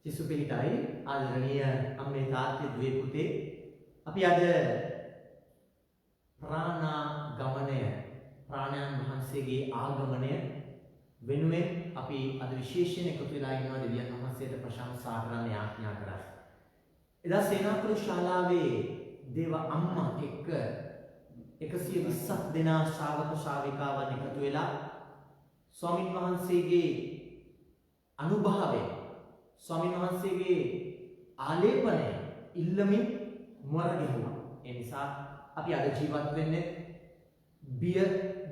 තිසුපිහිටයි ආදරණීය අම්මේ තාත්තේ දුවේ පුතේ අපි අද ප්‍රාණාගමනය ප්‍රාණයන් වහන්සේගේ ආගමනය වෙනුවෙන් අපි අද විශේෂයෙන් එකතු වෙලා ඉන්නවා දෙවියන් වහන්සේට ප්‍රශංසා කරන්න යාඥා කරා. එදා සේනාකුළු ශාලාවේ දේව අම්මා එක්ක 120ක් දෙනා ශ්‍රාවක ශ්‍රාවිකාවන් එකතු වෙලා ස්වාමින් වහන්සේගේ අනුභවය ස්වාමීන් වහන්සේගේ ආලේපනය ඉල්ලමින් මොර ගැහුවා. ඒ නිසා අපි අද ජීවත් වෙන්නේ බිය,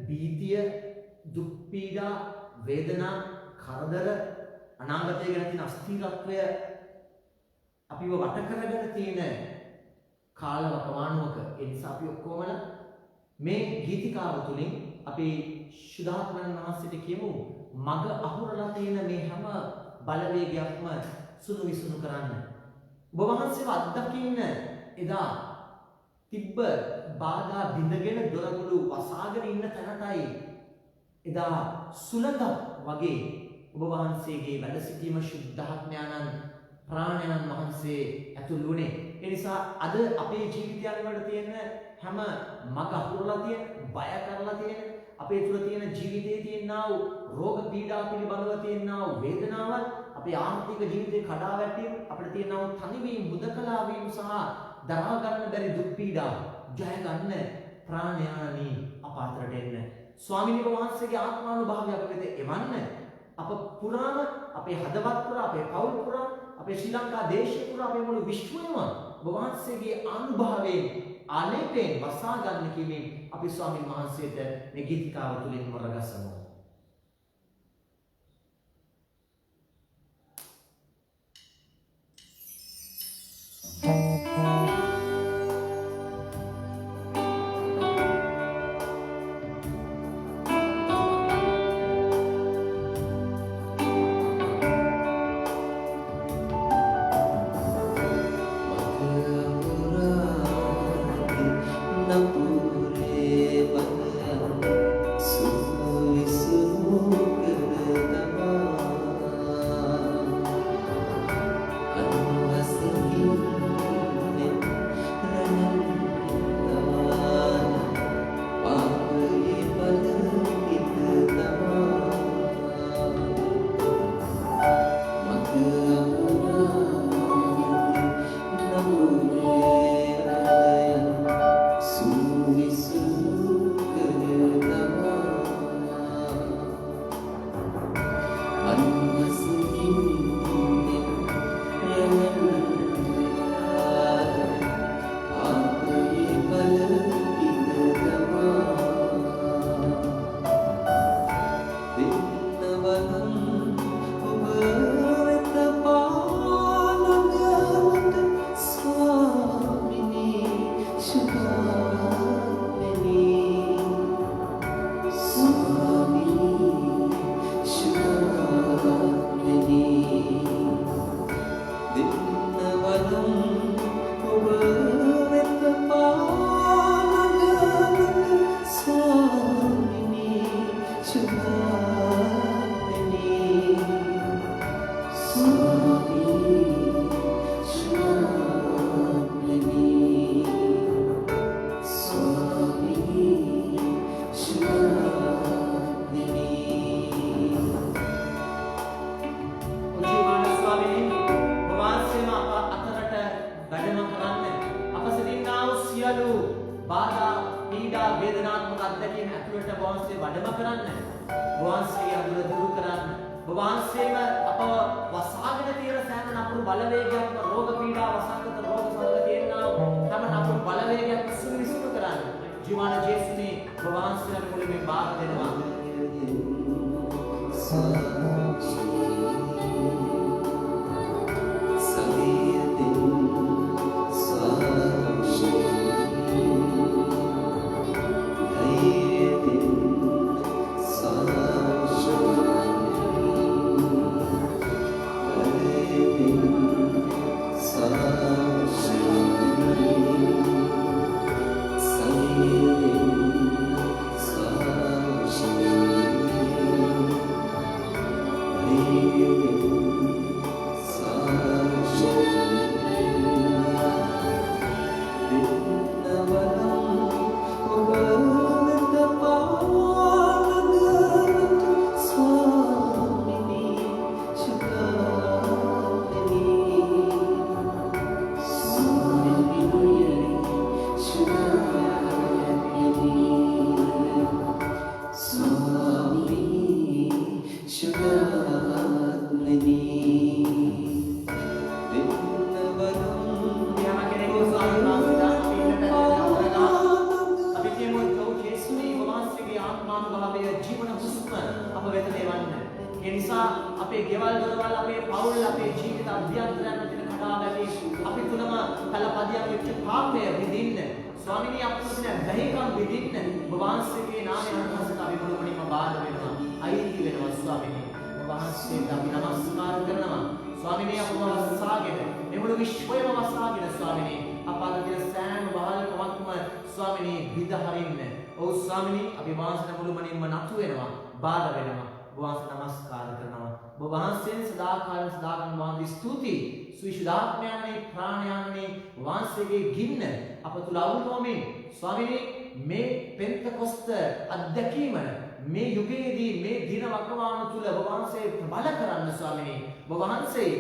භීතිය, දුක් පීඩා, වේදනා, කරදර, අනාගතය ගැන තියෙන අස්ථිරත්වය අපිව වට කරගෙන තියෙන කාලවකවානුවක. ඒ නිසා අපි ඔක්කොම මේ ගීතිකාව තුලින් අපි ශුද්ධාත්මයන් වහන්සේට කියමු මග අහුරලා තියෙන මේ හැම බලවේගයක්ම සුණු විසුණු කරන්න. ඔබ වහන්සේව අත්දකින්න එදා තිබ්බ බාධා බිඳගෙන දොරගුළු වසාගෙන ඉන්න තැනටයි එදා සුලඟ වගේ ඔබ වහන්සේගේ වැඩ සිටීම ශුද්ධාත්මයන්න් ප්‍රාණයන් වහන්සේ ඇතුළු වුණේ. ඒ නිසා අද අපේ ජීවිතයන් වල තියෙන හැම මග අහුරලා තියෙන, බය කරලා තියෙන, අපේ තුල තියෙන ජීවිතයේ තියෙනා වූ රෝග පීඩා පිළිබඳව තියෙනා වූ වේදනාවන්, අපේ ආර්ථික ජීවිතේ කඩා වැටීම, අපිට තියෙනා වූ තනිවීම, මුදකලා වීම සහ දරා ගන්න බැරි දුක් පීඩා ජය ගන්න ප්‍රාණයානි අපාතරට එන්න. ස්වාමීන් වහන්සේගේ ආත්මානුභාවය අපිට එවන්න. අප පුරාම අපේ හදවත් පුරා, අපේ පවුල් පුරා, අපේ ශ්‍රී ලංකා දේශය පුරා, අපේ මුළු විශ්වයම ඔබ වහන්සේගේ අනුභවයෙන් ආලේපයෙන් වසා ගන්න කීමෙන් අපි ස්වාමීන් වහන්සේට මේ ගීතිකාව තුළින් මොරගසමු. Sa අපේ ගෙවල් දොරවල් අපේ පවුල් අපේ ජීවිත අධ්‍යාත්මයන් වලින් කඩාවැටි අපි තුලම කලපදියක් වෙච්ච පාපය විඳින්න ස්වාමිනී අපතුලේ බැහැකම් විඳින්න ඔබ වහන්සේගේ නාමයෙන් අනුහසට අපි මුළුමනින්ම බාධා වෙනවා අයිති වෙනවා ස්වාමිනී ඔබ වහන්සේට අපි නමස්කාර කරනවා ස්වාමිනී අපව වස්සාගෙන එමුළු විශ්වයම වස්සාගෙන ස්වාමිනී අප අද දින සෑම බහල්කමක්ම ස්වාමිනී විදහරින්න ඔව් ස්වාමිනී අපි වහන්සේට මුළුමනින්ම නතු වෙනවා බාධා වෙනවා වහන්සේ නමස්කාර කරනවා ඔබ වහන්සේට සදාකාල සදාගන් වහන්සේ ස්තුති සවිශුද්ධාත්මයන්ගේ ප්‍රාණයන්ගේ වහන්සේගේ ගින්න අප තුල අවුලෝමින් ස්වාමිනී මේ පෙන්තකොස්ත අධ්‍යක්ීම මේ යුගයේදී මේ දින වකවාන තුල ඔබ වහන්සේ ප්‍රබල කරන්න ස්වාමිනී ඔබ වහන්සේ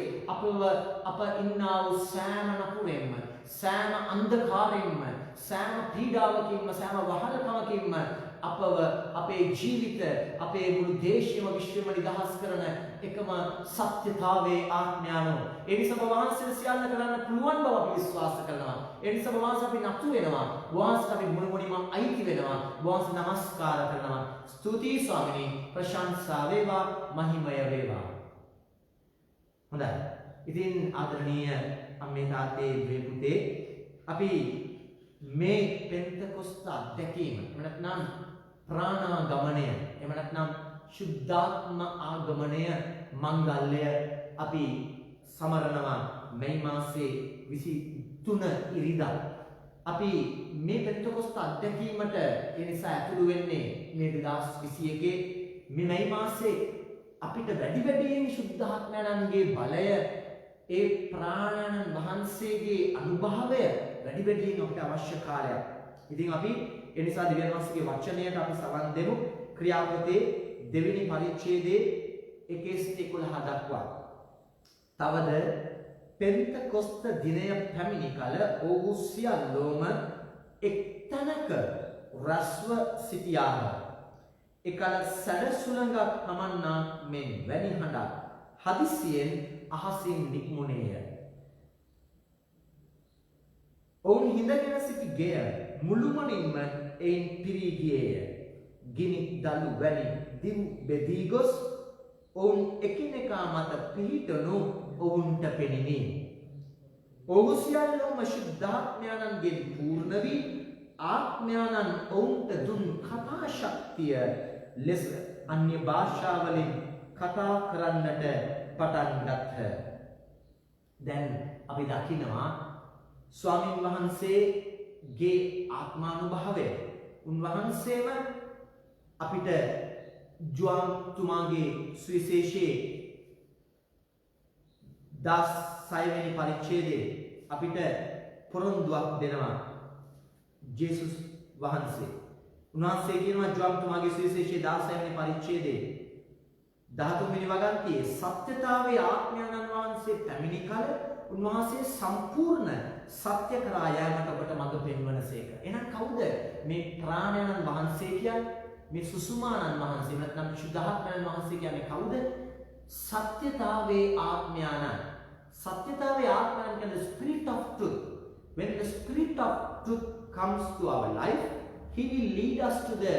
අප ඉන්නා වූ සෑම නපුරෙන්ම සෑම අන්ධකාරයෙන්ම සෑම පීඩාවකින්ම සෑම වහලකමකින්ම අපව අපේ ජීවිත අපේ මුළු දේශයම විශ්වයම නිදහස් කරන එකම සත්‍යතාවයේ ආඥානෝ ඒ නිසා ඔබ වහන්සේ සියල්ල කරන්න පුළුවන් බව අපි විශ්වාස කරනවා ඒ නිසා ඔබ වහන්සේ අපි නතු වෙනවා වහන්සේ අපි මුළුමනින්ම අයිති වෙනවා වහන්සේ නමස්කාර කරනවා ස්තුතියි ස්වාමිනී ප්‍රශංසා වේවා මහිමය වේවා හොඳයි ඉතින් ආදරණීය අම්මේ තාත්තේ දුවේ පුතේ අපි මේ පෙන්තකොස්ත අධ්‍යක්ීම එහෙම නැත්නම් ප්‍රාණාගමනය එහෙම නැත්නම් සුද්ධාත්ම ආගමනය මංගල්‍ය අපි සමරනවා මේ මාසේ 23 ඉරිදා අපි මේ පෙන්තකොස්ත අධ්‍යක්ීමට ඒ නිසා ඇතුළු වෙන්නේ මේ 2021 මේ මාසේ අපිට වැඩියෙන් සුද්ධාත්මයන්ගේ බලය ඒ ප්‍රාණයන් වහන්සේගේ අනුභවය වැඩියෙන් අපිට අවශ්‍ය කාලයක්. ඉතින් අපි ඒ නිසා දිව්‍යන් වහන්සේගේ වචනයට අපි සවන් දෙමු. ක්‍රියාපොතේ දෙවෙනි පරිච්ඡේදයේ 1:11 දක්වා. තවද පෙන්තකොස්ත දිනය පැමිණි කල ඔව්හු සියල්ලෝම එක්තැනක රැස්ව සිටියාහ. එකල සැරසුලඟක් පමණක් මෙන් වැනි හඬක් හදිසියෙන් අහසින් නික්මුණේය. ඔවුන් හිඳගෙන සිටි ගෙය මුළුමනින්ම එයින් පිරී ගියේය. ගිනි දළු වැනි දිව් බෙදී ගොස් ඔවුන් එකිනෙකා මත පිහිටනු ඔවුන්ට පෙනිනි. ඔවුන් සියල්ලෝම ශුද්ධාත්මයන්ගෙන් පූර්ණ වී ආත්මයන්න් ඔවුන්ට දුන් කතා ශක්තිය ලෙස අන්‍ය භාෂාවලින් කතා කරන්නට පටන් ගත්හ. දැන් අපි දකිනවා ස්වාමීන් වහන්සේගේ ආත්මානුභවය උන්වහන්සේම අපිට ජෝන් තුමාගේ සුවිශේෂයේ 16 වෙනි පරිච්ඡේදයේ අපිට පොරොන්දුවක් දෙනවා ජේසුස් වහන්සේ. උන්වහන්සේ කියනවා ජෝන් තුමාගේ සුවිශේෂයේ 16 වෙනි පරිච්ඡේදයේ 13 වෙනි වගන්තියේ සත්‍යතාවයේ ආත්මයන් වහන්සේ පැමිණි කල උන්වහන්සේ සම්පූර්ණ සත්‍ය කරා යාමට ඔබට මඟ පෙන්වනසේක. එහෙනම් කවුද මේ ප්‍රාණයන් වහන්සේ කියන්නේ? මේ සුසුමානන් වහන්සේ නැත්නම් සුද්ධාත්මයන් වහන්සේ කියන්නේ කවුද? සත්‍යතාවයේ ආත්මයන්. සත්‍යතාවයේ ආත්මයන් කියන්නේ the spirit of truth. When the spirit of truth comes to our life, he will lead us to the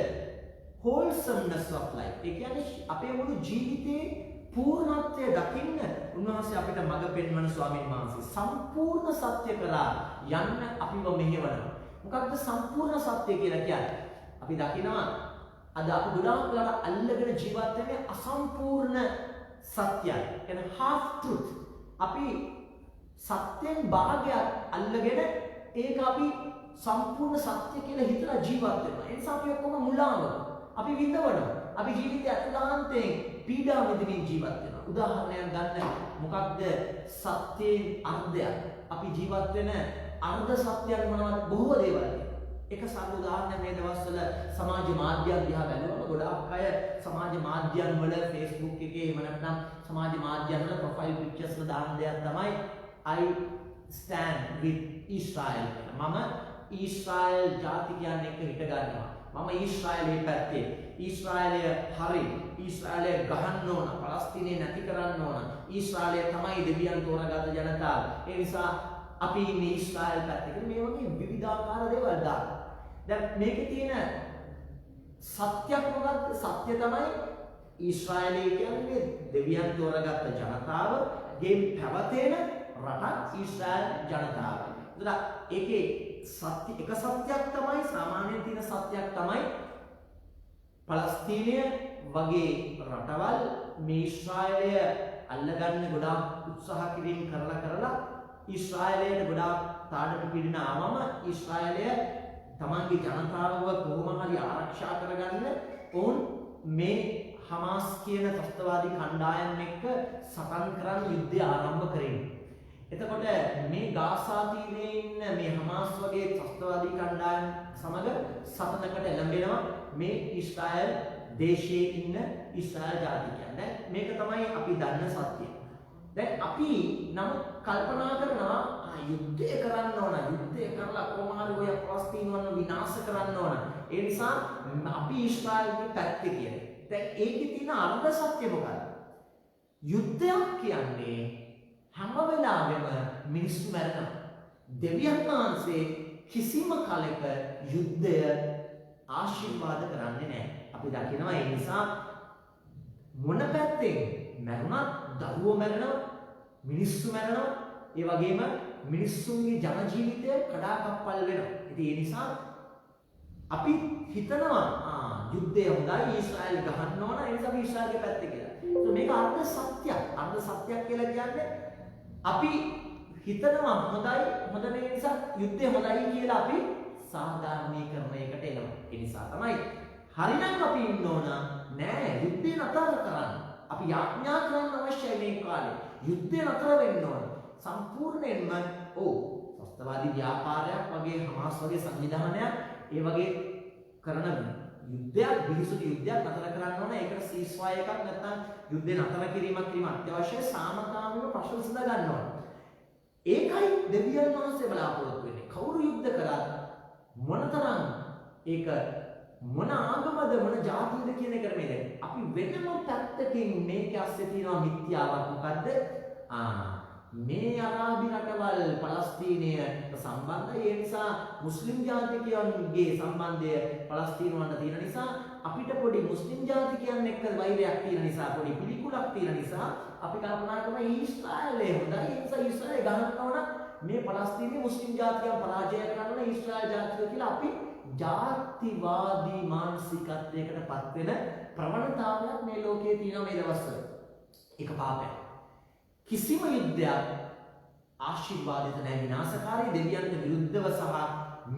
wholesomeness of life. ඒ කියන්නේ අපේ මුළු ජීවිතේ පූර්ණත්වය දකින්න උන්වහන්සේ අපිට මඟ පෙන්වන ස්වාමීන් වහන්සේ සම්පූර්ණ සත්‍ය කරා යන්න අපිව මෙහෙවනවා. මොකක්ද සම්පූර්ණ සත්‍ය කියලා කියන්නේ? අපි දකිනවා අද අපි ගොඩාක් වෙලාවට අල්ලගෙන ජීවත් වෙන්නේ අසම්පූර්ණ සත්‍යයි. කියන්නේ half truth. අපි සත්‍යෙන් භාගයක් අල්ලගෙන ඒක අපි සම්පූර්ණ සත්‍ය කියලා හිතලා ජීවත් වෙනවා. ඒ නිසා අපි ඔක්කොම මුලාවනවා. අපි විඳවනවා. අපි ජීවිතය අතුලාන්තයෙන් පීඩා විඳින්න ජීවත් වෙනවා. උදාහරණයක් ගන්න මොකක්ද සත්‍යයෙන් අර්ධයක්. අපි ජීවත් වෙන අර්ධ සත්‍යයන් මොනවද? බොහෝ දේවල්. එක සාධු උදාහරණයක් මේ දවස්වල සමාජ මාධ්‍යයන් දිහා බැලුවම ගොඩාක් අය සමාජ මාධ්‍යයන් වල Facebook එකේ එහෙම නැත්නම් සමාජ මාධ්‍යයන් වල ප්‍රොෆයිල් පික්චර්ස් වල දාන දෙයක් තමයි I stand with Israel. මම ඊශ්‍රායල් ජාතිකයන් එක්ක හිට ගන්නවා. මම ඊශ්‍රායලයේ පැත්තේ. ඊශ්‍රායලය හරි. ඊශ්‍රායලය ගහන්න ඕන, පලස්තීනය නැති කරන්න ඕන. ඊශ්‍රායලය තමයි දෙවියන් තෝරාගත් ජනතාව. ඒ නිසා අපි මේ ඊශ්‍රායල් පැත්තට මේ වගේ විවිධාකාර දේවල් දාන. දැන් මේකේ තියෙන සත්‍යයක් මොකක්ද? සත්‍ය තමයි ඊශ්‍රායලය කියන්නේ දෙවියන් තෝරාගත් ජනතාවගේ පැවතෙන රටක් ඊශ්‍රායල් ජනතාව. ඒකේ සත්‍ය එක සත්‍යයක් තමයි සාමාන්‍යයෙන් තියෙන සත්‍යයක් තමයි පලස්තීනය වගේ රටවල් මේ ඊශ්‍රායලය අල්ලගන්න ගොඩාක් උත්සාහ කිරීම කරලා ඊශ්‍රායලයට ගොඩාක් තාඩට පිටින ආවම ඊශ්‍රායලය තමන්ගේ ජනතාවව කොහොම හරි ආරක්ෂා කරගන්න ඔවුන් මේ හමාස් කියන ත්‍රස්තවාදී කණ්ඩායම් එක්ක සටන් කරන්න යුද්ධය ආරම්භ කරේ. එතකොට මේ ගාසා තීරයේ ඉන්න මේ හමාස් වගේ ත්‍රස්තවාදී කණ්ඩායම් සමග සටනකට එළඹෙනවා මේ ඊශ්‍රායල් දේශයේ ඉන්න ඊශ්‍රායල් ජාතිකයන්. දැන් මේක තමයි අපි දන්න සත්‍යය. දැන් අපි නම් කල්පනා කරනවා යුද්ධය කරන්න ඕන, යුද්ධය කරලා කොහොම හරි ඔය පලස්තීනයන් විනාශ කරන්න ඕන. ඒ නිසා අපි ඊශ්‍රායල්ගේ පැත්තේ කියන්නේ. දැන් ඒකේ තියෙන අර්ථ සත්‍ය මොකක්ද? යුද්ධයක් කියන්නේ හැම වෙලාවෙම මිනිස්සු මැරෙනවා. දෙවියන් වහන්සේ කිසිම කලක යුද්ධය ආශිර්වාද කරන්නේ නැහැ. අපි දකිනවා ඒ නිසා මොන පැත්තෙන් මැරුණත් දරුවෝ මැරෙනවා, මිනිස්සු මැරෙනවා, ඒ වගේම මිනිස්සුන්ගේ ජන ජීවිතය කඩාකප්පල් වෙනවා. ඉතින් ඒ නිසා අපි හිතනවා යුද්ධය හොඳයි, ඊශ්‍රායල් ගහන්න ඕන, ඒ නිසා අපි ඊශ්‍රායල්ගේ පැත්තේ කියලා. ඒක මේක අර්ධ සත්‍යයක්. අර්ධ සත්‍යයක් කියලා කියන්නේ අපි හිතනවා හොඳ මේ නිසා යුද්ධය හොඳයි කියලා අපි සාධාරණීකරණයකට එනවා. ඒ නිසා තමයි හරිනම් අපි ඉන්න ඕන නෑ යුද්ධය නතර කරන්න. අපි යාඥා කරන්න අවශ්‍යයි මේ කාලේ. යුද්ධය නතර වෙන්න ඕන. සම්පූර්ණයෙන්ම ත්‍රස්තවාදී ව්‍යාපාරයක් වගේ හමාස් වගේ සංවිධානයක් ඒ වගේ කරන යුද්ධයක් බිහිසුණු යුද්ධයක් නතර කරන්න ඕන. ඒකට සීස්ෆයර් එකක් නැත්නම් යුද්ධය නතර කිරීමක් අත්‍යවශ්‍යයි. සාමකාමීව ප්‍රශ්න විසඳ ගන්න ඕන. ඒකයි දෙවියන් වහන්සේ බලාපොරොත්තු වෙන්නේ. කවුරු යුද්ධ කරත් මොනතරම් ඒක මොන ආගමද මොන ජාතියද කියන එක නෙමෙයි. දැන් අපි වෙනම පැත්තකින් මේක ඇස්සේ තියෙනවා මිත්‍යාවක්. මොකද්ද? මේ අරාබි රටවල් පලස්තීනයට සම්බන්ධයි. ඒ නිසා මුස්ලිම් ජාතිකයන්ගේ සම්බන්ධය පලස්තීනවන්ට තියෙන නිසා අපිට පොඩි මුස්ලිම් ජාතිකයන් එක්ක වෛරයක් තියෙන නිසා, පොඩි පිළිකුලක් තියෙන නිසා අපි කල්පනා කරනවා ඊශ්‍රායලය හොඳයි. ඒ නිසා ඊශ්‍රායලය ගහන්න ඕන, මේ පලස්තීනයේ මුස්ලිම් ජාතිකයන් පරාජය කරන්න ඕන ඊශ්‍රායල් ජාතිකයෝ කියලා අපි ජාතිවාදී මානසිකත්වයකට පත් වෙන ප්‍රවණතාවයක් මේ ලෝකයේ තියෙනවා මේ දවස්වල. ඒක පාපයක්. කිසිම යුද්ධයක් ආශිර්වාදිත නැහැ. විනාශකාරී දෙවියන්ට විරුද්ධව සහ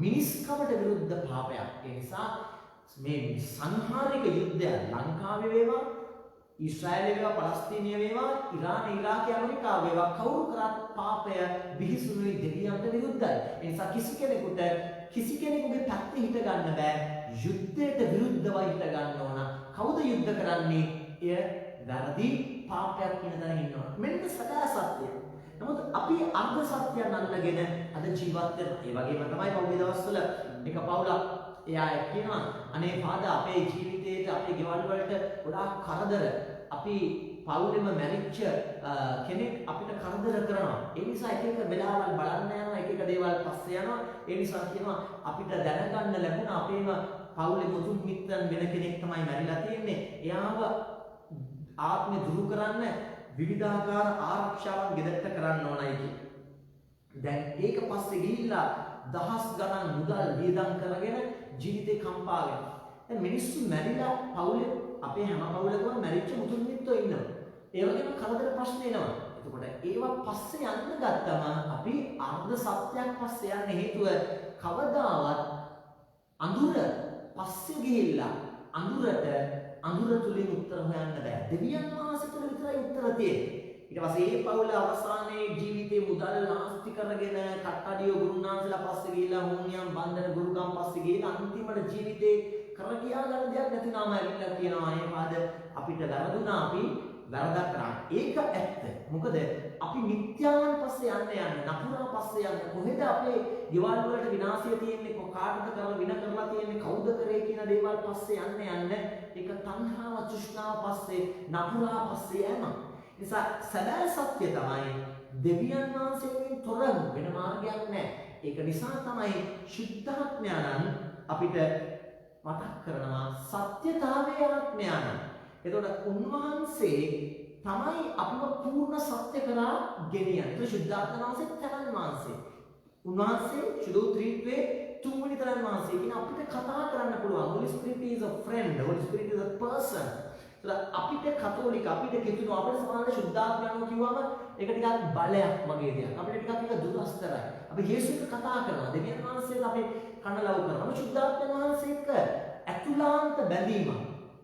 මිනිස්කමට විරුද්ධ පාපයක්. ඒ නිසා මේ සංහාරික යුද්ධය ලංකාවේ වේවා, ඊශ්‍රායලයේ වේවා, පලස්තීනයේ වේවා, ඉරාන, ඉරාක, ඇමරිකාව වේවා, කවුරු කරත් පාපය බිහිසුණුයි දෙවියන්ට විරුද්ධයි. ඒ නිසා කිසි කෙනෙකුගේ පැත්තේ හිට ගන්න බෑ. යුද්ධයට විරුද්ධව හිට ගන්න ඕන. කවුද යුද්ධ කරන්නේ? එය වැරදි පාපයක් කියන තැන ඉන්න ඕන. මෙන්න සදා සත්‍යය. නමුත් අපි අර්ධ සත්‍යයන් අල්ලගෙන අද ජීවත් වෙනවා. ඒ වගේම තමයි පෞද්ගලික දවස්වල එක පවුලක් එයා කියනවා අනේ පාදා අපේ ජීවිතේට අපේ ගෙවල් වලට ගොඩාක් කරදර. අපි පවුලෙම මැරිච්ච කෙනෙක් අපිට කරදර කරනවා. ඒ නිසා එක වෙලාවල් බලන්න යනවා, එක දේවල් පස්සේ යනවා. ඒ නිසා කියනවා අපිට දැනගන්න ලැබුණා අපේම පවුලේ මුතුන් මිත්තන් වෙන කෙනෙක් තමයි මැරිලා තියෙන්නේ. එයාව ආත්මය දුරු කරන්න විවිධාකාර ආරක්ෂාවන් ගෙදරට කරන්න ඕනයි කියලා. දැන් ඒක පස්සේ ගිහිල්ලා දහස් ගණන් මුදල් වියදම් කරගෙන ජීවිතේ කම්පා වෙනවා. දැන් මිනිස්සු මැරිලා පවුලේ අපේ හැම පවුලකම මැරිච්ච මුතුන් මිත්තෝ ඉන්නවා. ඒ වගේම කරදර ප්‍රශ්න එනවා. එතකොට ඒවා පස්සේ යන්න ගත්තම අපි අර්ධ සත්‍යයක් පස්සේ යන්න හේතුව කවදාවත් අඳුර පස්සේ ගිහිල්ලා අඳුර තුලින් උත්තර හොයන්න බෑ. දෙවියන් වහන්සේ තුල විතරයි උත්තර තියෙන්නේ. ඊට පස්සේ මේ පවුල අවසානයේ ජීවිතේ මුදල් නාස්ති කරගෙන කට්ටඩිය ගුරුනාන්සලා පස්සේ ගිහිල්ලා හෝනියම් බන්ධන ගුරුකම් පස්සේ ගිහිල්ලා අන්තිමට ජීවිතේ කර කියා ගන්න දෙයක් නැතිවම ඇවිල්ලා කියනවා අනේ පාද අපිට වැරදුනා, අපි වැරදක් කරා. ඒක ඇත්ත. මොකද අපි මිත්‍යාවන් පස්සේ යන්න නපුරා පස්සේ යන්න කොහෙද අපේ ගෙවල් වලට විනාශය තියෙන්නේ කාටද කරලා වින කරලා තියෙන්නේ කවුද කරේ කියන දේවල් පස්සේ යන්න ඒක තණ්හාව තෘෂ්ණාව පස්සේ නපුරා පස්සේ යනවා. නිසා සැබෑ සත්‍ය තමයි දෙවියන් වහන්සේගෙන් තොර වෙන මාර්ගයක් නැහැ. ඒක නිසා තමයි ශුද්ධාත්මයන් අපිට මතක් කරනවා සත්‍යතාවයේ ආත්මයන්. එතකොට උන්වහන්සේ තමයි අපිව පූර්ණ සත්‍ය කරා ගෙනියන්නේ. ඒක ශුද්ධාත්ම වහන්සේ තරන් වහන්සේ. උන්වහන්සේ ශුද්ධත්‍රිත්වයේ තුන්වෙනි තරන් වහන්සේ. කියන අපිට කතා කරන්න පුළුවන්. Holy Spirit is a friend. Holy Spirit is a person. අපිට කතෝලික අපිට කිතුණු අපිට සමාන ශුද්ධාත්මයන්ව කිව්වම ඒක ටිකක් බලයක් වගේ දෙයක්. අපිට ටිකක් දුරස්තරයි. අපි යේසුස්ට කතා කරනවා. දෙවියන් වහන්සේට අපි කන ලව් කරනවා. ශුද්ධාත්ම වහන්සේ එක්ක ඇතුළාන්ත බැඳීමක්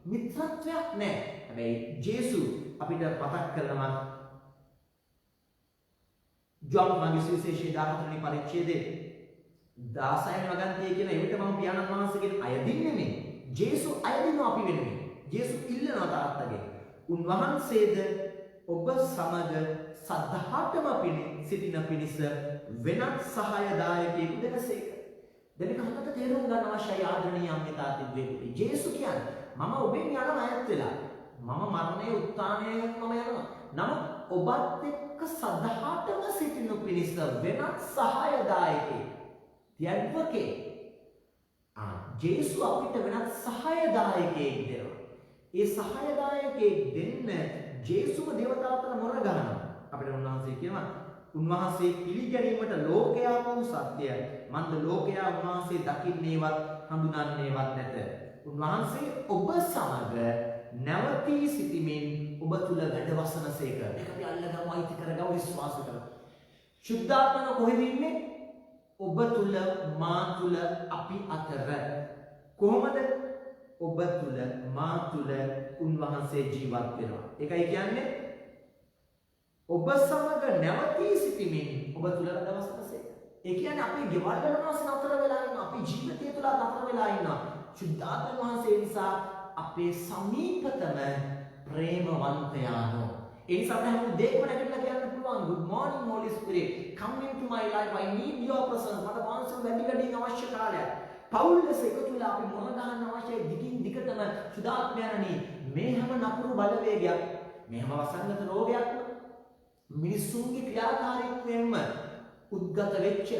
මිත්‍රත්වයක් නැහැ. හැබැයි ජේසු අපිට මතක් කරනවා ජෝන් මාගේ සුවිශේෂී 14 වෙනි පරිච්ඡේදයේ 16 වෙනි වගන්තියේ කියන එවිට මම පියාණන් වහන්සේගෙන් අයදින්නේ නෙමෙයි. ජේසු අයදිනවා අපි වෙනුවෙන්. ජේසු ඉල්ලනවා තාත්තගෙන්. උන්වහන්සේද ඔබ සමග සද්ධාටම සිටින පිණිස වෙනත් සහායදායකයෙකු දෙනසේක. දෙවික හොඳට තේරුම් ගන්න අවශ්‍යයි ආදරණීය අම්මේ තාත්තෙකුට. ජේසු කියන්නේ මම ඔබෙන් යනවා ඈත් වෙලා. මම මරණය උත්ථානයෙන් මම යනවා. නමුත් ඔබත් එක්ක සදහාටම සිටිනු පිණිස වෙනත් සහායදායකයෙක්. තියද්වකේ. ජේසු අපිට වෙනත් සහායදායකයෙක් දෙනවා. ඒ සහායදායකයෙක් දෙන්න ජේසුම දේවතාවතර මොන ගන්නවා. අපිට උන්වහන්සේ කියනවා උන්වහන්සේ පිළිගැනීමට ලෝකයා වූ සත්‍යය. මන්ද ලෝකයා උන්වහන්සේ දකින්නේවත් හඳුනන්නේවත් නැත. උන්වහන්සේ ඔබ සමග නැවතී සිටීමෙන් ඔබ තුල වැඩවසනසේක. ඒක අපි අල්ලගමු අයිති කරගමු විශ්වාස කරමු. ශුද්ධාත්මව කොහෙද ඉන්නේ? ඔබ තුල මා තුල අපි අතර. කොහොමද? ඔබ තුල මා තුල උන්වහන්සේ ජීවත් වෙනවා. ඒකයි කියන්නේ ඔබ සමග නැවතී සිටීමෙන් ඔබ තුල වැඩවසනසේක. ඒ කියන්නේ අපි ගෙවල් වල වාසන අතර වෙලා ඉන්නවා. අපි ජීවිතය තුල අතර වෙලා ඉන්නවා. ශුද්ධාත්ම වහන්සේ නිසා අපේ සමීපතම ප්‍රේමවන්තයානෝ. ඒ නිසා අපි හැම දෙයක්ම නැගිටලා කියන්න පුළුවන් good morning Holy Spirit come into my life I need your presence. මට මානසික වැඩි අවශ්‍ය කාලයක්. පෞල්ලස එකතු වෙලා අපි මොන ගන්න අවශ්‍යයි දිගින් දිගටම ශුද්ධාත්මයන්නි මේ හැම නපුරු බලවේගයක් මේ හැම වසංගත රෝගයක්ම මිනිසුන්ගේ ක්‍රියාකාරීත්වයෙන්ම උද්ගත වෙච්ච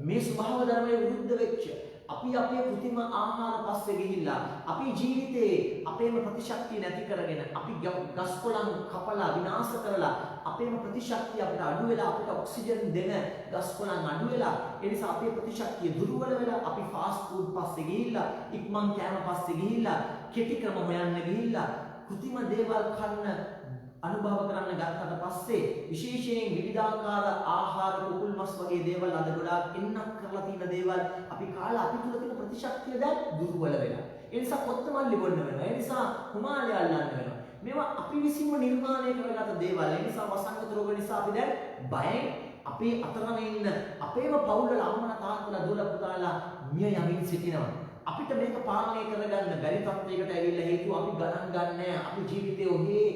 මේ ස්වභාව ධර්මයේ විරුද්ධ වෙච්ච අපි අපේ કૃතිම ආහාර පස්සේ ගිහිල්ලා අපි ජීවිතේ අපේම ප්‍රතිශක්තිය නැති කරගෙන අපි ගස්කොළන් කපලා විනාශ කරලා අපේම ප්‍රතිශක්තිය අපිට අඩු වෙලා අපිට ඔක්සිජන් දෙන ගස්කොළන් අඩු වෙලා ඒ නිසා අපේ ප්‍රතිශක්තිය දුර්වල වෙලා අපි ෆාස්ට් ෆුඩ් පස්සේ ගිහිල්ලා ඉක්මන් කෑම පස්සේ ගිහිල්ලා කෙටි ක්‍රම හොයන්න ගිහිල්ලා કૃතිම දේවල් කන්න අනුභව කරන්න ගත්තට පස්සේ විශේෂයෙන් විවිධාකාර ආහාර කුකුල් මස් වගේ දේවල් අද ගොඩාක් එන්නක් කරලා තියෙන දේවල් අපි කාලා අපි තුල තියෙන ප්‍රතිශක්තිය දැන් දුර්වල වෙනවා. ඒ නිසා කොත්තමල්ලි බොන්න වෙනවා. ඒ නිසා කුමාරය අල්ලන්න වෙනවා. මේවා අපි විසින්ම නිර්මාණය කරගත දේවල්. ඒ නිසා වසංගත රෝග නිසා අපි දැන් බයෙන් අපේ අතරම ඉන්න අපේම පවුල් වල අම්මලා තාත්තලා දුවලා පුතාලා මිය යමින් සිටිනවා. අපිට මේක පාලනය කරගන්න බැරි තත්යකට ඇවිල්ලා හේතුව අපි ගණන් ගන්නෑ. අපි ජීවිතේ ඔහේ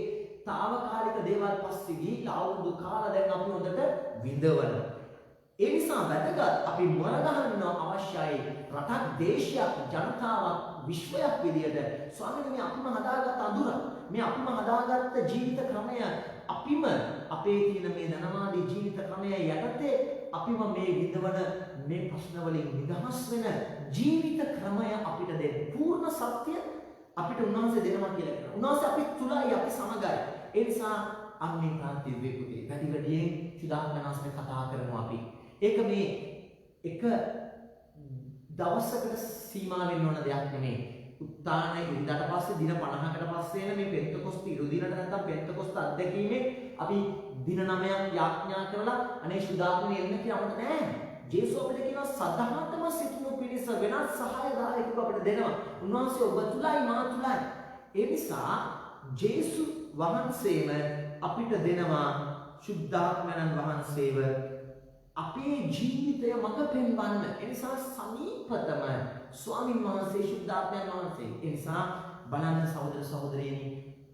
తాවකාලික දේවල් පස්සේ ගිහිල්ලා අවුරුදු කාලා දැන් අපි හොඳට විඳවන. ඒ නිසා වැදගත් අපි මොන ගන්න අවශ්‍යයි රටක් දේශයක් ජනතාවක් විශ්වයක් විදියට ස්වාමීනි මේ අපිම හදාගත්ත අඳුර මේ අපිම හදාගත්ත ජීවිත ක්‍රමය අපිම අපේ තියෙන මේ ධනවාදී ජීවිත ක්‍රමය යටතේ අපිම මේ විඳවන මේ ප්‍රශ්න වලින් නිදහස් වෙන ජීවිත ක්‍රමය අපිට දෙන්න පූර්ණ සත්‍ය අපිට උන්වහන්සේ දෙනවා කියලා කියනවා. උන්වහන්සේ අපි තුලයි අපි සමගයි. ඒ නිසා අන්නේ ප්‍රාර්ථීවේ පුතේ වැඩි වැඩියෙන් සුදානනාස්ම කතා කරනවා අපි. ඒක මේ එක දවසකට සීමා වෙන්න ඕන දෙයක් නෙමෙයි. උත්තානය ඉඳලා පස්සේ දින 50කට පස්සේ එන මේ පෙන්තකොස්ත ඉරුදිනට නැත්නම් පෙන්තකොස්ත අත්දැකීමේ අපි දින 9ක් යාඥා කරලා අනේ සුදානනේ එන්න කියලා අපිට නෑ. ජේසුස් අපිට කියනවා සදහාටම සිටිනු පිණිස වෙනත් සහායදායකයෙකු අපිට දෙනවා. උන්වහන්සේ ඔබ තුලයි මා තුලයි. ඒ නිසා ජේසුස් වහන්සේම අපිට දෙනවා ශුද්ධාත්මයන් වහන්සේව අපේ ජීවිතය මඟ පෙන්වන්න. ඒ නිසා සමීපතම ස්වාමීන් වහන්සේ ශුද්ධාත්මයන් වහන්සේ. ඒ නිසා බලන්න සහෝදර සහෝදරියනි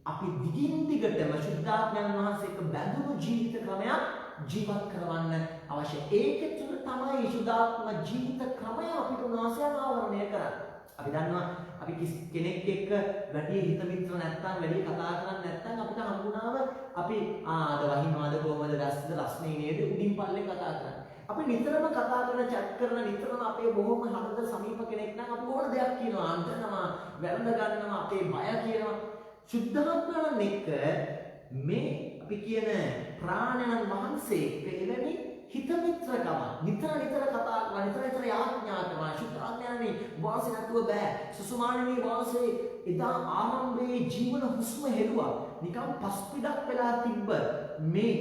අපි දිගින් දිගටම ශුද්ධාත්මයන් වහන්සේ එක්ක බැඳුණු ජීවිත ක්‍රමයක් ජීවත් කරවන්න අවශ්‍යයි. ඒක තුළ තමයි ශුද්ධාත්ම ජීවිත ක්‍රමය අපිට උන්වහන්සේ ආවරණය කරන්නේ. අපි දන්නවා අපි කෙනෙක් එක්ක වැඩි හිත මිත්‍ර නැත්තම් වැඩි කතා කරන්නේ නැත්තම් අපිට හම්බුනාම අපි අද වහිනවාද කොහමද රස්ද රස්නේ නේද උඩින් පල්ලෙන් කතා කරන්නේ. අපි නිතරම කතා කරන chat කරන නිතරම අපේ බොහොම හදද සමීප කෙනෙක් නම් අපි ඕන දෙයක් කියනවා අන්තරනවා වැරඳ ගන්නවා අපේ බය කියනවා. ශුද්ධාත්මයන් එක්ක මේ අපි කියන ප්‍රාණයන් වහන්සේ එවැනි හිත මිත්‍රකම නිතර කතා කරන නිතර යාඥා කරන ශුද්ධාත්මයන්ගේ වාසය නැතුව බෑ. සුසුමානගේ වාසය එදා ආරම්භයේ ජීවන හුස්ම හෙළුවා. නිකම් පස්පිඩක් වෙලා තිබ්බ මේ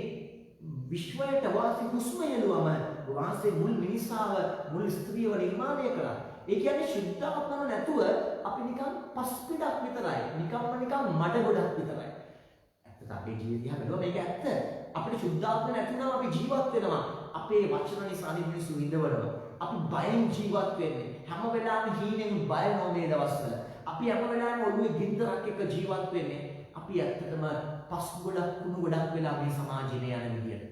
විශ්වයට වාසි හුස්ම හෙළුවම වාසය මුල් මිනිසාව මුල් ස්ත්‍රියව නිර්මාණය කළා. ඒ කියන්නේ ශුද්ධාත්මව නැතුව අපි නිකම් පස්පිඩක් විතරයි. නිකම් මඩ ගොඩක් විතරයි. ඇත්තට අපේ ජීවිතය හැබැයි මේක ඇත්ත. අපිට ශුද්ධාත්ම නැතිනම් අපි ජීවත් වෙනවා. අපේ වචන නිසා මිනිස්සු විඳවනවා. අපි බයෙන් ජීවත් වෙන්නේ. හැම වෙලාවෙම හීනෙන් බය නොවන මේ දවස්වල. අපි හැම වෙලාවෙම ඔළුවේ ගින්දරක් එක්ක ජීවත් වෙන්නේ. අපි ඇත්තටම පස් ගොඩක් කුණු ගොඩක් වෙලා මේ සමාජයේ යන විදියට.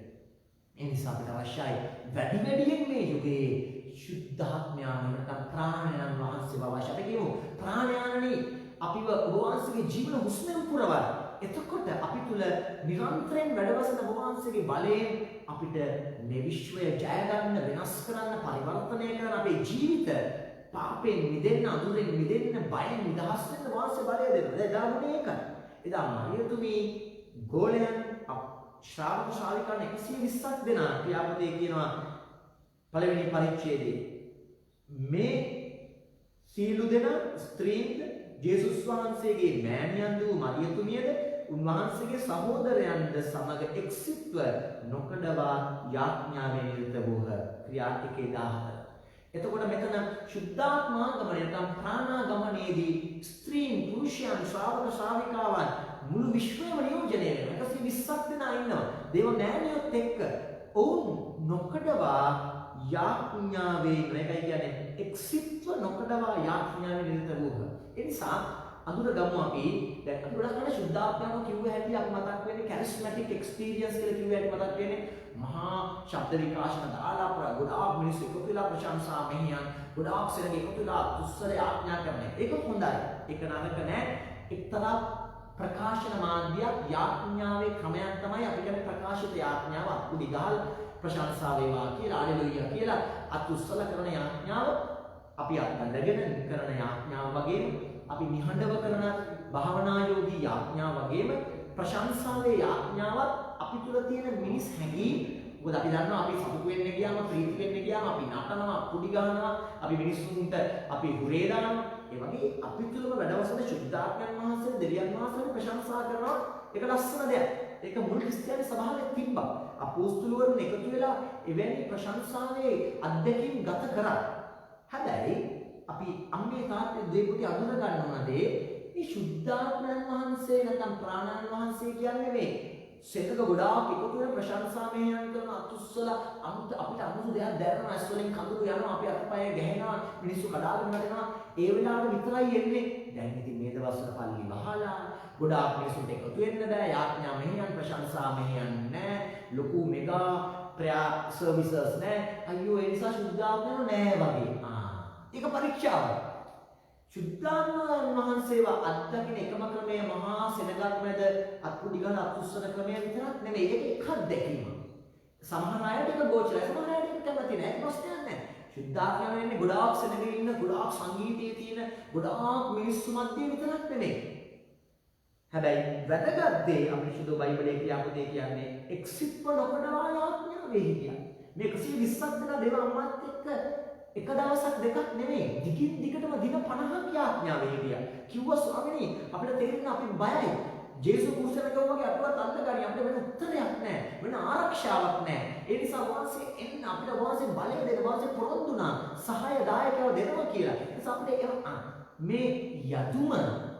ඒ නිසා අපිට අවශ්‍යයි වැඩියෙන් මේ යුගයේ ශුද්ධාත්මයන් නැත්නම් ප්‍රාණයන් වහන්සේ අවශ්‍ය. අපි කියමු ප්‍රාණයන්නි අපිව වහන්සේගේ ජීවන හුස්මෙන් පුරවලා. එතකොට අපි තුල නිරන්තරයෙන් වැඩවසන වහන්සේගේ බලයෙන් අපිට මේ විශ්වය ජය ගන්න, වෙනස් කරන්න, පරිවර්තනය කරන අපේ ජීවිත පාපයෙන් මිදෙන්න, අඳුරෙන් මිදෙන්න, බයෙන් නිදහස් වෙන්න වහන්සේ බලය දෙනවා. එදා වුණේ ඒකයි. එදා මරියතුමී ගෝලයන් ශ්‍රාවක ශ්‍රාවිකාන් 120ක් දෙනා ක්‍රියාපතේ කියනවා පළවෙනි පරිච්ඡේදයේ මේ සීලු දෙනා ස්ත්‍රීන්ද ජේසුස් වහන්සේගේ මෑණියන් වූ මරියතුමියද උන්වහන්සේගේ සහෝදරයන්ද සමග එක්සිත්ව නොකඩවා යාඥාවෙන් නිරත වූහ. ක්‍රියාතිකේ 14. එතකොට මෙතන ශුද්ධාත්මාගමනය නැත්නම් ප්‍රාණාගමනයේදී ස්ත්‍රීන් පුරුෂයන් ශ්‍රාවක ශ්‍රාවිකාවන් මුළු විශ්වයම නියෝජනය වෙනවා. 120ක් දෙනා ඉන්නවා. දේව මෑණියොත් එක්ක ඔවුන් නොකඩවා යාඥාවේ මේකයි කියන්නේ එක්සිත්ව නොකඩවා යාඥාවේ නිරත වූහ. ඒ නිසා අඳුර ගමු අපි දැන් අපි ගොඩක් කරලා ශුද්ධාත්මයන්ව කිව්ව හැටි අපි මතක් වෙන්නේ කැරිස්මැටික් එක්ස්පීරියන්ස් කියලා කිව්ව හැටි මතක් වෙන්නේ මහා ශබ්ද විකාශන දාලා ගොඩාක් මිනිස්සු එකතු වෙලා ප්‍රශංසා මෙහියන් ගොඩාක් සෙනග එකතු වෙලා දුස්සර යාඥා කරන්නේ. ඒක හොඳයි. ඒක නරක නෑ. එක්තරා ප්‍රකාශන මාධ්‍යයක් යාඥාවේ ක්‍රමයක් තමයි අපි කියන්නේ ප්‍රකාශිත යාඥාව. අකුඩි ගහලා ප්‍රශංසා වේවා කියලා හalleluya කියලා අතුස්සල කරන යාඥාව අපි අත්දැකගෙන කරන යාඥාව වගේම අපි නිහඬව කරන භාවනා යෝගී යාඥාව වගේම ප්‍රශංසාවේ යාඥාවත් අපි තුල තියෙන මිනිස් හැඟීම්. මොකද අපි දන්නවා අපි සතුටු වෙන්න ගියාම ප්‍රීති වෙන්න ගියාම අපි නටනවා කුඩි ගහනවා අපි මිනිස්සුන්ට අපි හුරේ දානවා. ඒ වගේ අපි තුලම වැඩවසන ශුද්ධාත්මයන් වහන්සේ දෙවියන් වහන්සේට ප්‍රශංසා කරනවා. ඒක ලස්සන දෙයක්. ඒක මුල් ක්‍රිස්තියානි සභාවේ තිබ්බා. අපෝස්තුලවරුන් එකතු වෙලා එවැනි ප්‍රශංසාවේ අත්දැකීම් ගත කරා. හැබැයි අපි අම්මේ තාත්තේ දෙවිපුති අඳුර ගන්න ඕන දේ මේ ශුද්ධාත්මයන් වහන්සේ නැත්නම් ප්‍රාණයන් වහන්සේ කියන්නේ මේ සෙනග ගොඩාක් එකතු වෙන ප්‍රශංසා මෙහෙයන් කරන අතුස්සල අපිට අමුතු දෙයක් දැනෙනවා ඇස් වලින් කඳුළු යනවා අපි අතපය ගැහෙනවා මිනිස්සු කඩාගෙන වැටෙනවා ඒ වෙලාවට විතරයි එන්නේ. දැන් ඉතින් මේ දවස්වල පල්ලි වහලා ගොඩාක් මිනිස්සුන්ට එකතු වෙන්න බෑ. යාඥා මෙහෙයන් ප්‍රශංසා මෙහෙයන් නැහැ. ලොකු මෙගා ප්‍රයා සර්විසස් නැහැ. අයියෝ ඒ නිසා ශුද්ධාත්මයන් නැහැ වගේ. ඒක පරීක්ෂාවක්. ශුද්ධාත්මයන් වහන්සේව අත්දකින්න එකම ක්‍රමය මහා සෙනගක් මැද අත්කුඩි ගන්න අතුස්සන ක්‍රමය විතරක් නෙමෙයි. ඒක එකක් දැකීම. සමහර අයට ඒක ගෝචරයි. සමහර අයට ඒක කැමති නැහැ. ප්‍රශ්නයක් නැහැ. ශුද්ධාත්මයන් වෙන්නේ ගොඩාක් සෙනගේ ඉන්න ගොඩාක් සංගීතයේ තියෙන ගොඩාක් මිනිස්සු මැද්දේ විතරක් නෙමෙයි. හැබැයි වැදගත් දේ අපි සුදු බයිබලයේ ක්‍රියාපදේ කියන්නේ එක්සිත්ව නොකඩවා යාඥාවේ හිටියා. මේ 120ක් දෙනා දේව අම්මාත් එක්ක එක දවසක් දෙකක් නෙමෙයි දිගින් දිගටම දින 50ක් යාඥාවේ හිටියා. කිව්වා ස්වාමීනි අපිට තේරෙන්නේ අපි බයයි. ජේසුස් කුරුසෙන් ගිහුවාගේ අපවත් අල්ලගනි අපිට වෙන උත්තරයක් නැහැ. වෙන ආරක්ෂාවක් නැහැ. ඒ නිසා වාසේ එන්න අපිට වාසේ බලය දෙන්න වාසේ පොරොන්දුනා සහාය දායකව දෙනවා කියලා. ඒ නිසා අපිට මේ යදුම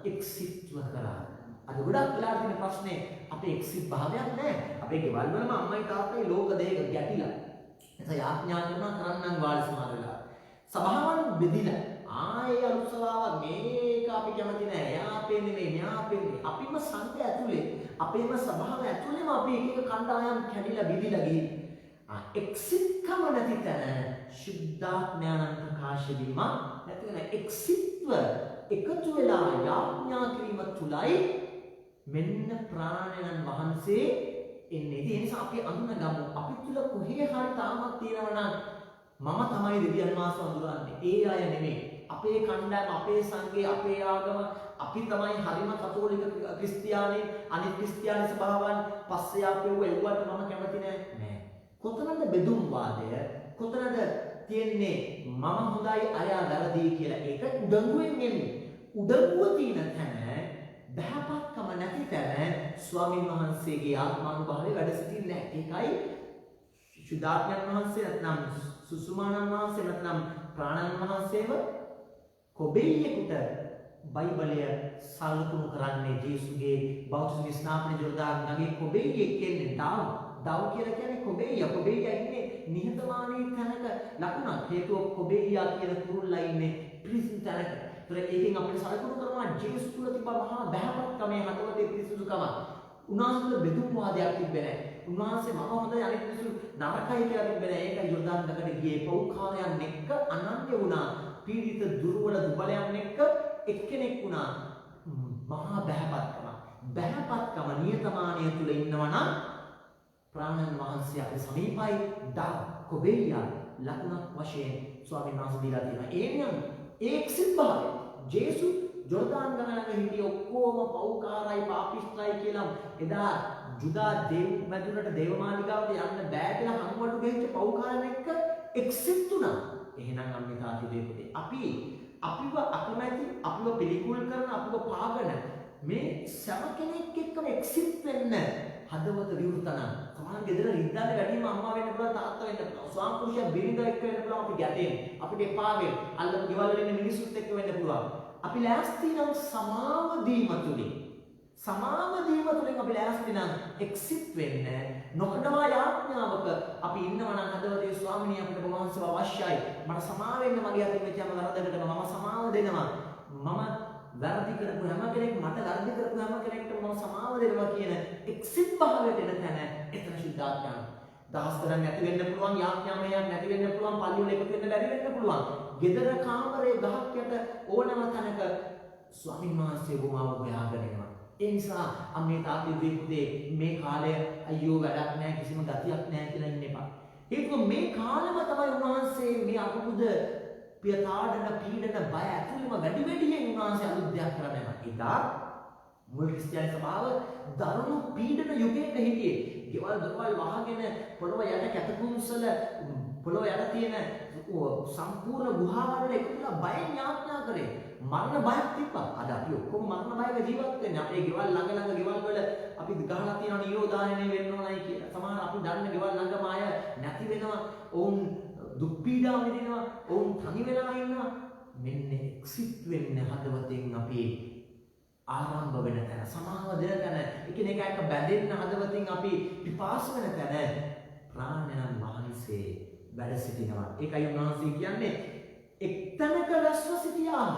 එක්සිත්ව කරා. අද ගොඩක් වෙලා තියෙන ප්‍රශ්නේ අපේ එක්සිත් භාවයක් නැහැ. අපේ ගෙවල් වලම අම්මයි තාත්තයි ලෝක දෙයක ගැටිලා. එතන යාඥා කරනවා කරන්නම් වාල් සමාදලා. සභාවන් බෙදිලා ආයේ අනුසලාව මේක අපි කැමති නෑ. එයා පෙන්නේ නේ, මෙයා පෙන්නේ. අපිම සංඝය ඇතුලේ, අපේම සභාව ඇතුලේම අපි එක එක කණ්ඩායම් කැඩිලා බිඳිලා ගිහින් එක්සිට්කම නැති තැන ශුද්ධාත්මයන්න් ප්‍රකාශ වීම නැති වෙන එක්සිට්ව එකතු වෙලා යාඥා කිරීම තුලයි මෙන්න ප්‍රාණයන් වහන්සේ එන්නේ. ඒ නිසා අපි අඳුනගමු අපි තුල කොහේ හරි තාමත් තියෙනවා නම් මම තමයි දෙවියන් වහන්සේ අඳුරන්නේ. ඒ අය නෙමෙයි. අපේ කණ්ඩායම, අපේ සංඝය, අපේ ආගම, අපි තමයි හරිම කතෝලික ක්‍රිස්තියානි, අනිත් ක්‍රිස්තියානි සභාවන් පස්සේ ආපෙව්ව එව්වට මම කැමති නෑ. කොතනද බෙදුම් වාදය? කොතනද තියෙන්නේ මම හොඳයි අය වැරදි කියලා? ඒක උඩඟුවෙන් එන්නේ. උඩඟුව තියෙන තැන, බහැපත්කම නැති තැන ස්වාමීන් වහන්සේගේ ආත්මානුභාවය වැඩ සිටින්නේ නැහැ. ඒකයි ශුද්ධාත්මයන් වහන්සේ නැත්නම් සුසුමානන් වහන්සේ නැත්නම් ප්‍රාණන් වහන්සේව කොබෙයියෙකුට බයිබලය සල්ලුණු කරන්නේ ජේසුගේ බෞද්ධ ස්නාපන ජෝර්දාන් නගේ කොබෙයියෙක් කියන්නේ දව කියලා කියන්නේ කොබෙයියා. කොබෙයියා ඉන්නේ නිහතමානී තැනක ලකුණක්. හේතුව කොබෙයියා කියන කුරුල්ලා ඉන්නේ පිරිසිදු තැනක. ඒතර ඒකෙන් අපිට සලකුණු කරනවා ජේසුස් තුල තිබ්බ මහා බහැපත්කමේ හදවතේ පිරිසිදුකම. උන්වහන්සේ බෙදුම් වාදයක් තිබ්බේ නැහැ. උන්වහන්සේ මම හොඳයි අනිත් මිනිස්සු නරකයි කියලා තිබ්බේ නැහැ. ඒක යොර්දාන් නගරේ ගියේ පෞකාරයන් එක්ක අනන්‍ය වුණා. පීඩිත දුර්වල දුබලයන් එක්ක එක්කෙනෙක් වුණා. මහා බහැපත්කම. බහැපත්කම නියතමානිය තුල ඉන්නවා නම් ප්‍රාණන් වහන්සේ අපේ සමීපයි. කොබෙයියා ලකුණක් වශයෙන් ස්වාමීන් වහන්සේ දීලා තියෙනවා. ඒනම් ඒක්සිත් භාවය. ජේසු ජෝර්දාන් ගඟ හිටිය ඔක්කොම පෞකාරයි පාපිස්ත්‍රයි කියලා එදා ජුදා මැදුරට දේවමාලිගාවට යන්න බෑ කියලා හංවඩු ගෙච්ච පෞකාරයන් එක්ක එක්සිත් වුණා. එහෙනම් අම්මේ තාත්තේ දෙපොතේ අපිව අකමැති, අපිව පිළිකුල් කරන, අපිව පාගන මේ සම කෙනෙක් එක්කම එක්සිත් වෙන්න හදවත විවෘතන. සමහර ගෙදර රිද්දානේ වැඩිම අම්මා වෙන්න පුළුවන්, තාත්තා වෙන්න පුළුවන්. ස්වාම පුරුෂයා බිරිඳ එක්ක වෙන්න පුළුවන්. අපි ගැටෙන් අපිට එපා වෙන අල්ලපු ගෙවල් වල ඉන්න මිනිස්සුත් එක්ක වෙන්න පුළුවන්. අපි ලෑස්ති නම් සමාව දීම තුලින් අපි ලෑස්ති නම් එක්සිට් වෙන්න නොකඩවා යාඥාවක අපි ඉන්නවා නම් හදවතේ ස්වාමිනිය අපිට වහන්සේව අවශ්‍යයි. මට සමාව වෙන්න මගේ අතින් වෙච්ච යම් වරදකට මම සමාව දෙනවා. මම වැරදි කරපු හැම කෙනෙක් මට වැරදි කරපු හැම කෙනෙක්ට මම සමාව දෙනවා කියන එක්සිට් භාවයට එන තැන එතන ශුද්ධාත්මයන් දහස් කරන් නැති වෙන්න පුළුවන්, යාඥාමයන් නැති වෙන්න පුළුවන්, පල්ලි වල එකතු වෙන්න බැරි වෙන්න පුළුවන්. ගෙදර කාමරේ ගහක් යට ඕනම තැනක ස්වාමීන් වහන්සේ වුණාම හොයාගෙන එනවා. ඒ නිසා අම්මේ තාත්තේ දෙපුතේ මේ කාලය අයියෝ වැඩක් නැහැ, කිසිම ගතියක් නැහැ කියලා ඉන්න එපා. ඒක මේ කාලෙම තමයි උන්වහන්සේ මේ අපුද පියතාඩන පීඩන බය ඇතුළෙම වැඩියෙන් උන්වහන්සේ අලුත් දෙයක් කරන්න යනවා. එදා මුල් ක්‍රිස්තියානි සභාව දරුණු පීඩන යුගයක හිටියේ. ගෙවල් දොරවල් වහගෙන පොළොව යට කැටකුම්සල පොළොව යට තියෙන සම්පූර්ණ ගුහාවල එකතුලා බයෙන් යාඥා කරේ. මරණ බයක් තිබ්බා. අද අපි ඔක්කොම මරණ බයක ජීවත් වෙන්නේ. අපේ ගෙවල් ළඟ ගෙවල් වල අපි ගහලා තියෙනවා නිරෝධායනය වෙන්න ඕනයි කියලා. සමහර අපි දන්න ගෙවල් ළඟම අය නැති වෙනවා. ඔවුන් දුක් පීඩා විඳිනවා. ඔවුන් තනි වෙලා ඉන්නවා. මෙන්න එක්සිට් වෙන්න හදවතෙන් අපි ආරම්භ වෙන තැන, සමාව දෙන තැන, එකිනෙක එක්ක බැඳෙන්න හදවතින් අපි පිපාස වෙන තැන ප්‍රාණයන් වහන්සේ වැඩ සිටිනවා. ඒකයි උන්වහන්සේ කියන්නේ එක්තැනක රැස්ව සිටියා.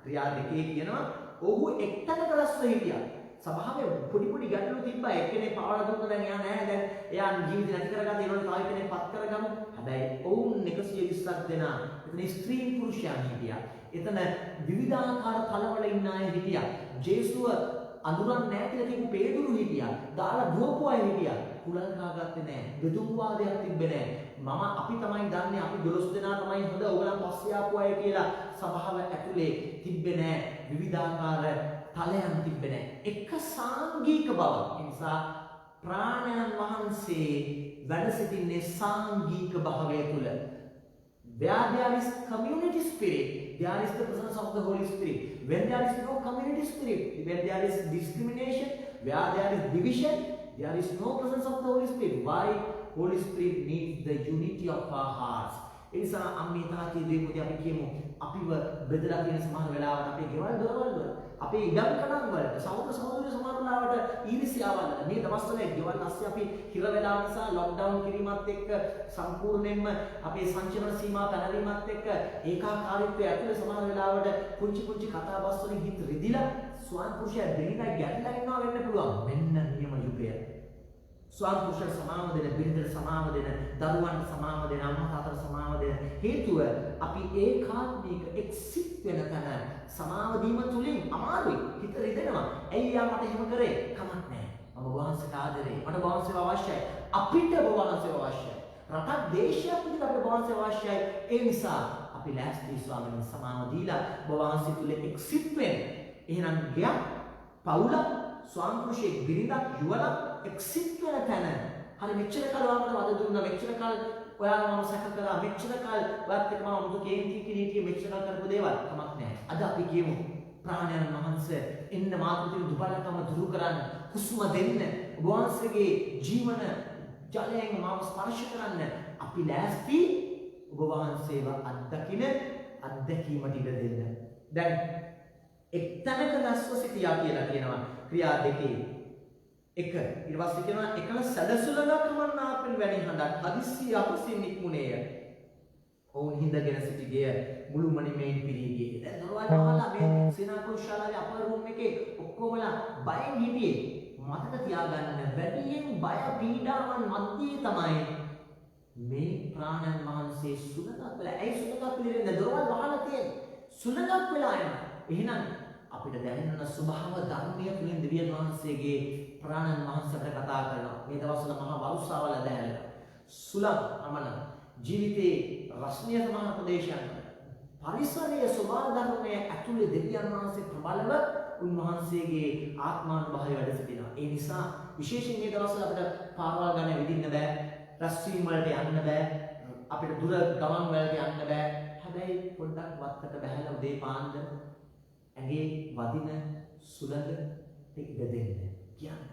ක්‍රියා දෙකේ කියනවා ඔහු එක්තැනක රැස්ව හිටියා. සභාවේ පොඩි ගැටලු තිබ්බා. එක්කෙනෙක් පාවලා දුන්න දැන් එයා නැහැ. දැන් එයා ජීවිත නැති කරගත්ත. ඒනොත් තව කෙනෙක් පත් කරගමු. හැබැයි ඔවුන් 120ක් දෙනා එතන ස්ත්‍රී පුරුෂයන් හිටියා. එතන විවිධාකාර තලවල ඉන්න අය හිටියා. ජේසුව අඳුරන්නේ නැහැ කියලා කියපු පේදුරු හිටියා. දාලා දුවපු අය හිටියා. කුලල් කාගත්තේ නැහැ. බෙදුම් වාදයක් තිබ්බේ නැහැ. අපි තමයි දන්නේ, අපි 12 දෙනා තමයි හොඳ, ඕගලන් පස්සේ ආපු අය කියලා සභාව ඇතුලේ තිබ්බේ නැහැ. විවිධාකාර තලයන් තිබ්බේ නැහැ. එක සාංගික බවක්. ඒ නිසා ප්‍රාණයන් වහන්සේ වැඩ සිටින්නේ සාංගික භාවය තුල. Where there is community spirit, there is the presence of the Holy Spirit. When there is no community spirit, when there is discrimination, where there is division, there is no presence of the Holy Spirit. Why? Holy Spirit needs the unity of our hearts. ඒ නිසා අම්මේ තාත්තේ දෙපොතේ අපි කියමු අපිව බෙදලා තියෙන සමහර වෙලාවට අපේ ගෙවල් දොරවල් වල අපේ ඉඩම් කඩම් වලට සහෝදර සහෝදරියෝ සමහර වෙලාවට ඊර්ෂ්‍යාවල් මේ දවස්වල ගෙවල් ASCII අපි හිර වෙලා නිසා ලොක්ඩවුන් කිරීමත් එක්ක සම්පූර්ණයෙන්ම අපේ සංචලන සීමා පැනවීමත් එක්ක ඒකාකාරීත්වය ඇතුළේ සමහර වෙලාවට පුංචි පුංචි කතා බස් වලින් හිත රිදිලා ස්වාම පුරුෂයා දෙන්නයි ගැටලා ඉන්නවා වෙන්න පුළුවන්. මෙන්න නියම යුගය. ස්වාම පුරුෂයා සමාව දෙන, බිරිඳට සමාව දෙන, දරුවන්ට සමාව දෙන, අම්මා තාත්තට සමාව දෙන හේතුව අපි ඒකාත්මික එක්සිත් වෙන තැන සමාව දීම තුලින් අමාරුයි. හිත රිදෙනවා. ඇයි යා මට එහෙම කරේ? කමක් නැහැ. මම වහන්සේට ආදරේ. මට වහන්සේව අවශ්‍යයි. අපිට වහන්සේව අවශ්‍යයි. රටක් දේශයක් විදිහට අපිට වහන්සේව අවශ්‍යයි. ඒ නිසා අපි ලෑස්ති ස්වාමීන් සමාව දීලා වහන්සේ තුල එක්සිත් වෙන්න. එහෙනම් ගියා පවුල ස්වාම පුරුෂයෙක් බිරිඳක් යුවලක් එක්සිත් වෙන තැන හරි මෙච්චර කල් වමට වද දුන්නා මෙච්චර කල් ඔයාලා මම සැක කරා මෙච්චර කල් ඔයත් එක්ක මම මුතු කේන්ති කිරීටි මෙච්චර කල් කරපු දේවල් කමක් නැහැ. අද අපි කියමු ප්‍රාණයන් වහන්සේ එන්න මාතුතින් දුබලකම දුරු කරන්න කුසුම දෙන්න ඔබ වහන්සේගේ ජීවන ජලයෙන් මාව ස්පර්ශ කරන්න අපි ලෑස්ති ඔබ වහන්සේව අත්දකින්න අත්දැකීමට ඉඩ දෙන්න. දැන් එක්තැනක රැස්ව සිටියා කියලා කියනවා ක්‍රියා දෙකේ. එක ඊට පස්සේ කියනවා එකල සැදසුලගා කමන්නාපෙන් වැනි හඬක් හදිස්සි අපසින් නික්මුණේය. ඔවුන් හිඳගෙන සිටි ගෙය මුළුමනින් මේන් පිරී ගියේ. දැන් දොරවල් වහලා මේ සේනාපුරු ශාලාවේ අපර රූම් එකේ ඔක්කොමලා බයෙන් හිටියේ. මතක තියාගන්න වැඩියෙන් බය පීඩාවන් මැද්දේ තමයි මේ ප්‍රාණයන් වහන්සේ සුලගක් වෙලා. ඇයි සුලගක් පිළිරෙන්නේ? දොරවල් වහලා තියෙන්නේ. සුලගක් වෙලා යනවා. එහෙනම් අපිට දැනෙන ස්වභාව ධර්මයේ තුලින් දෙවියන් වහන්සේගේ ප්‍රාණයන් වහන්සේට කතා කරනවා. මේ දවස්වල මහා වරුසාවල දැහැලා සුලං අමන ජීවිතේ රස්නිය සමාන ප්‍රදේශයන් පරිසරයේ ස්වභාව ධර්මයේ ඇතුලේ දෙවියන් වහන්සේ ප්‍රබලව උන්වහන්සේගේ ආත්මානුභවය වැඩ සිටිනවා. ඒ නිසා විශේෂයෙන් මේ දවස්වල අපිට පාරවල් ගන්න විදින්න බෑ. රස්වීම් වලට යන්න බෑ. අපිට දුර ගමන් වලට යන්න බෑ. හැබැයි පොඩ්ඩක් වත්තට බහැලා උදේ පාන්දර ඇගේ වදින සුළඟට ඉඩ දෙන්න කියන්න.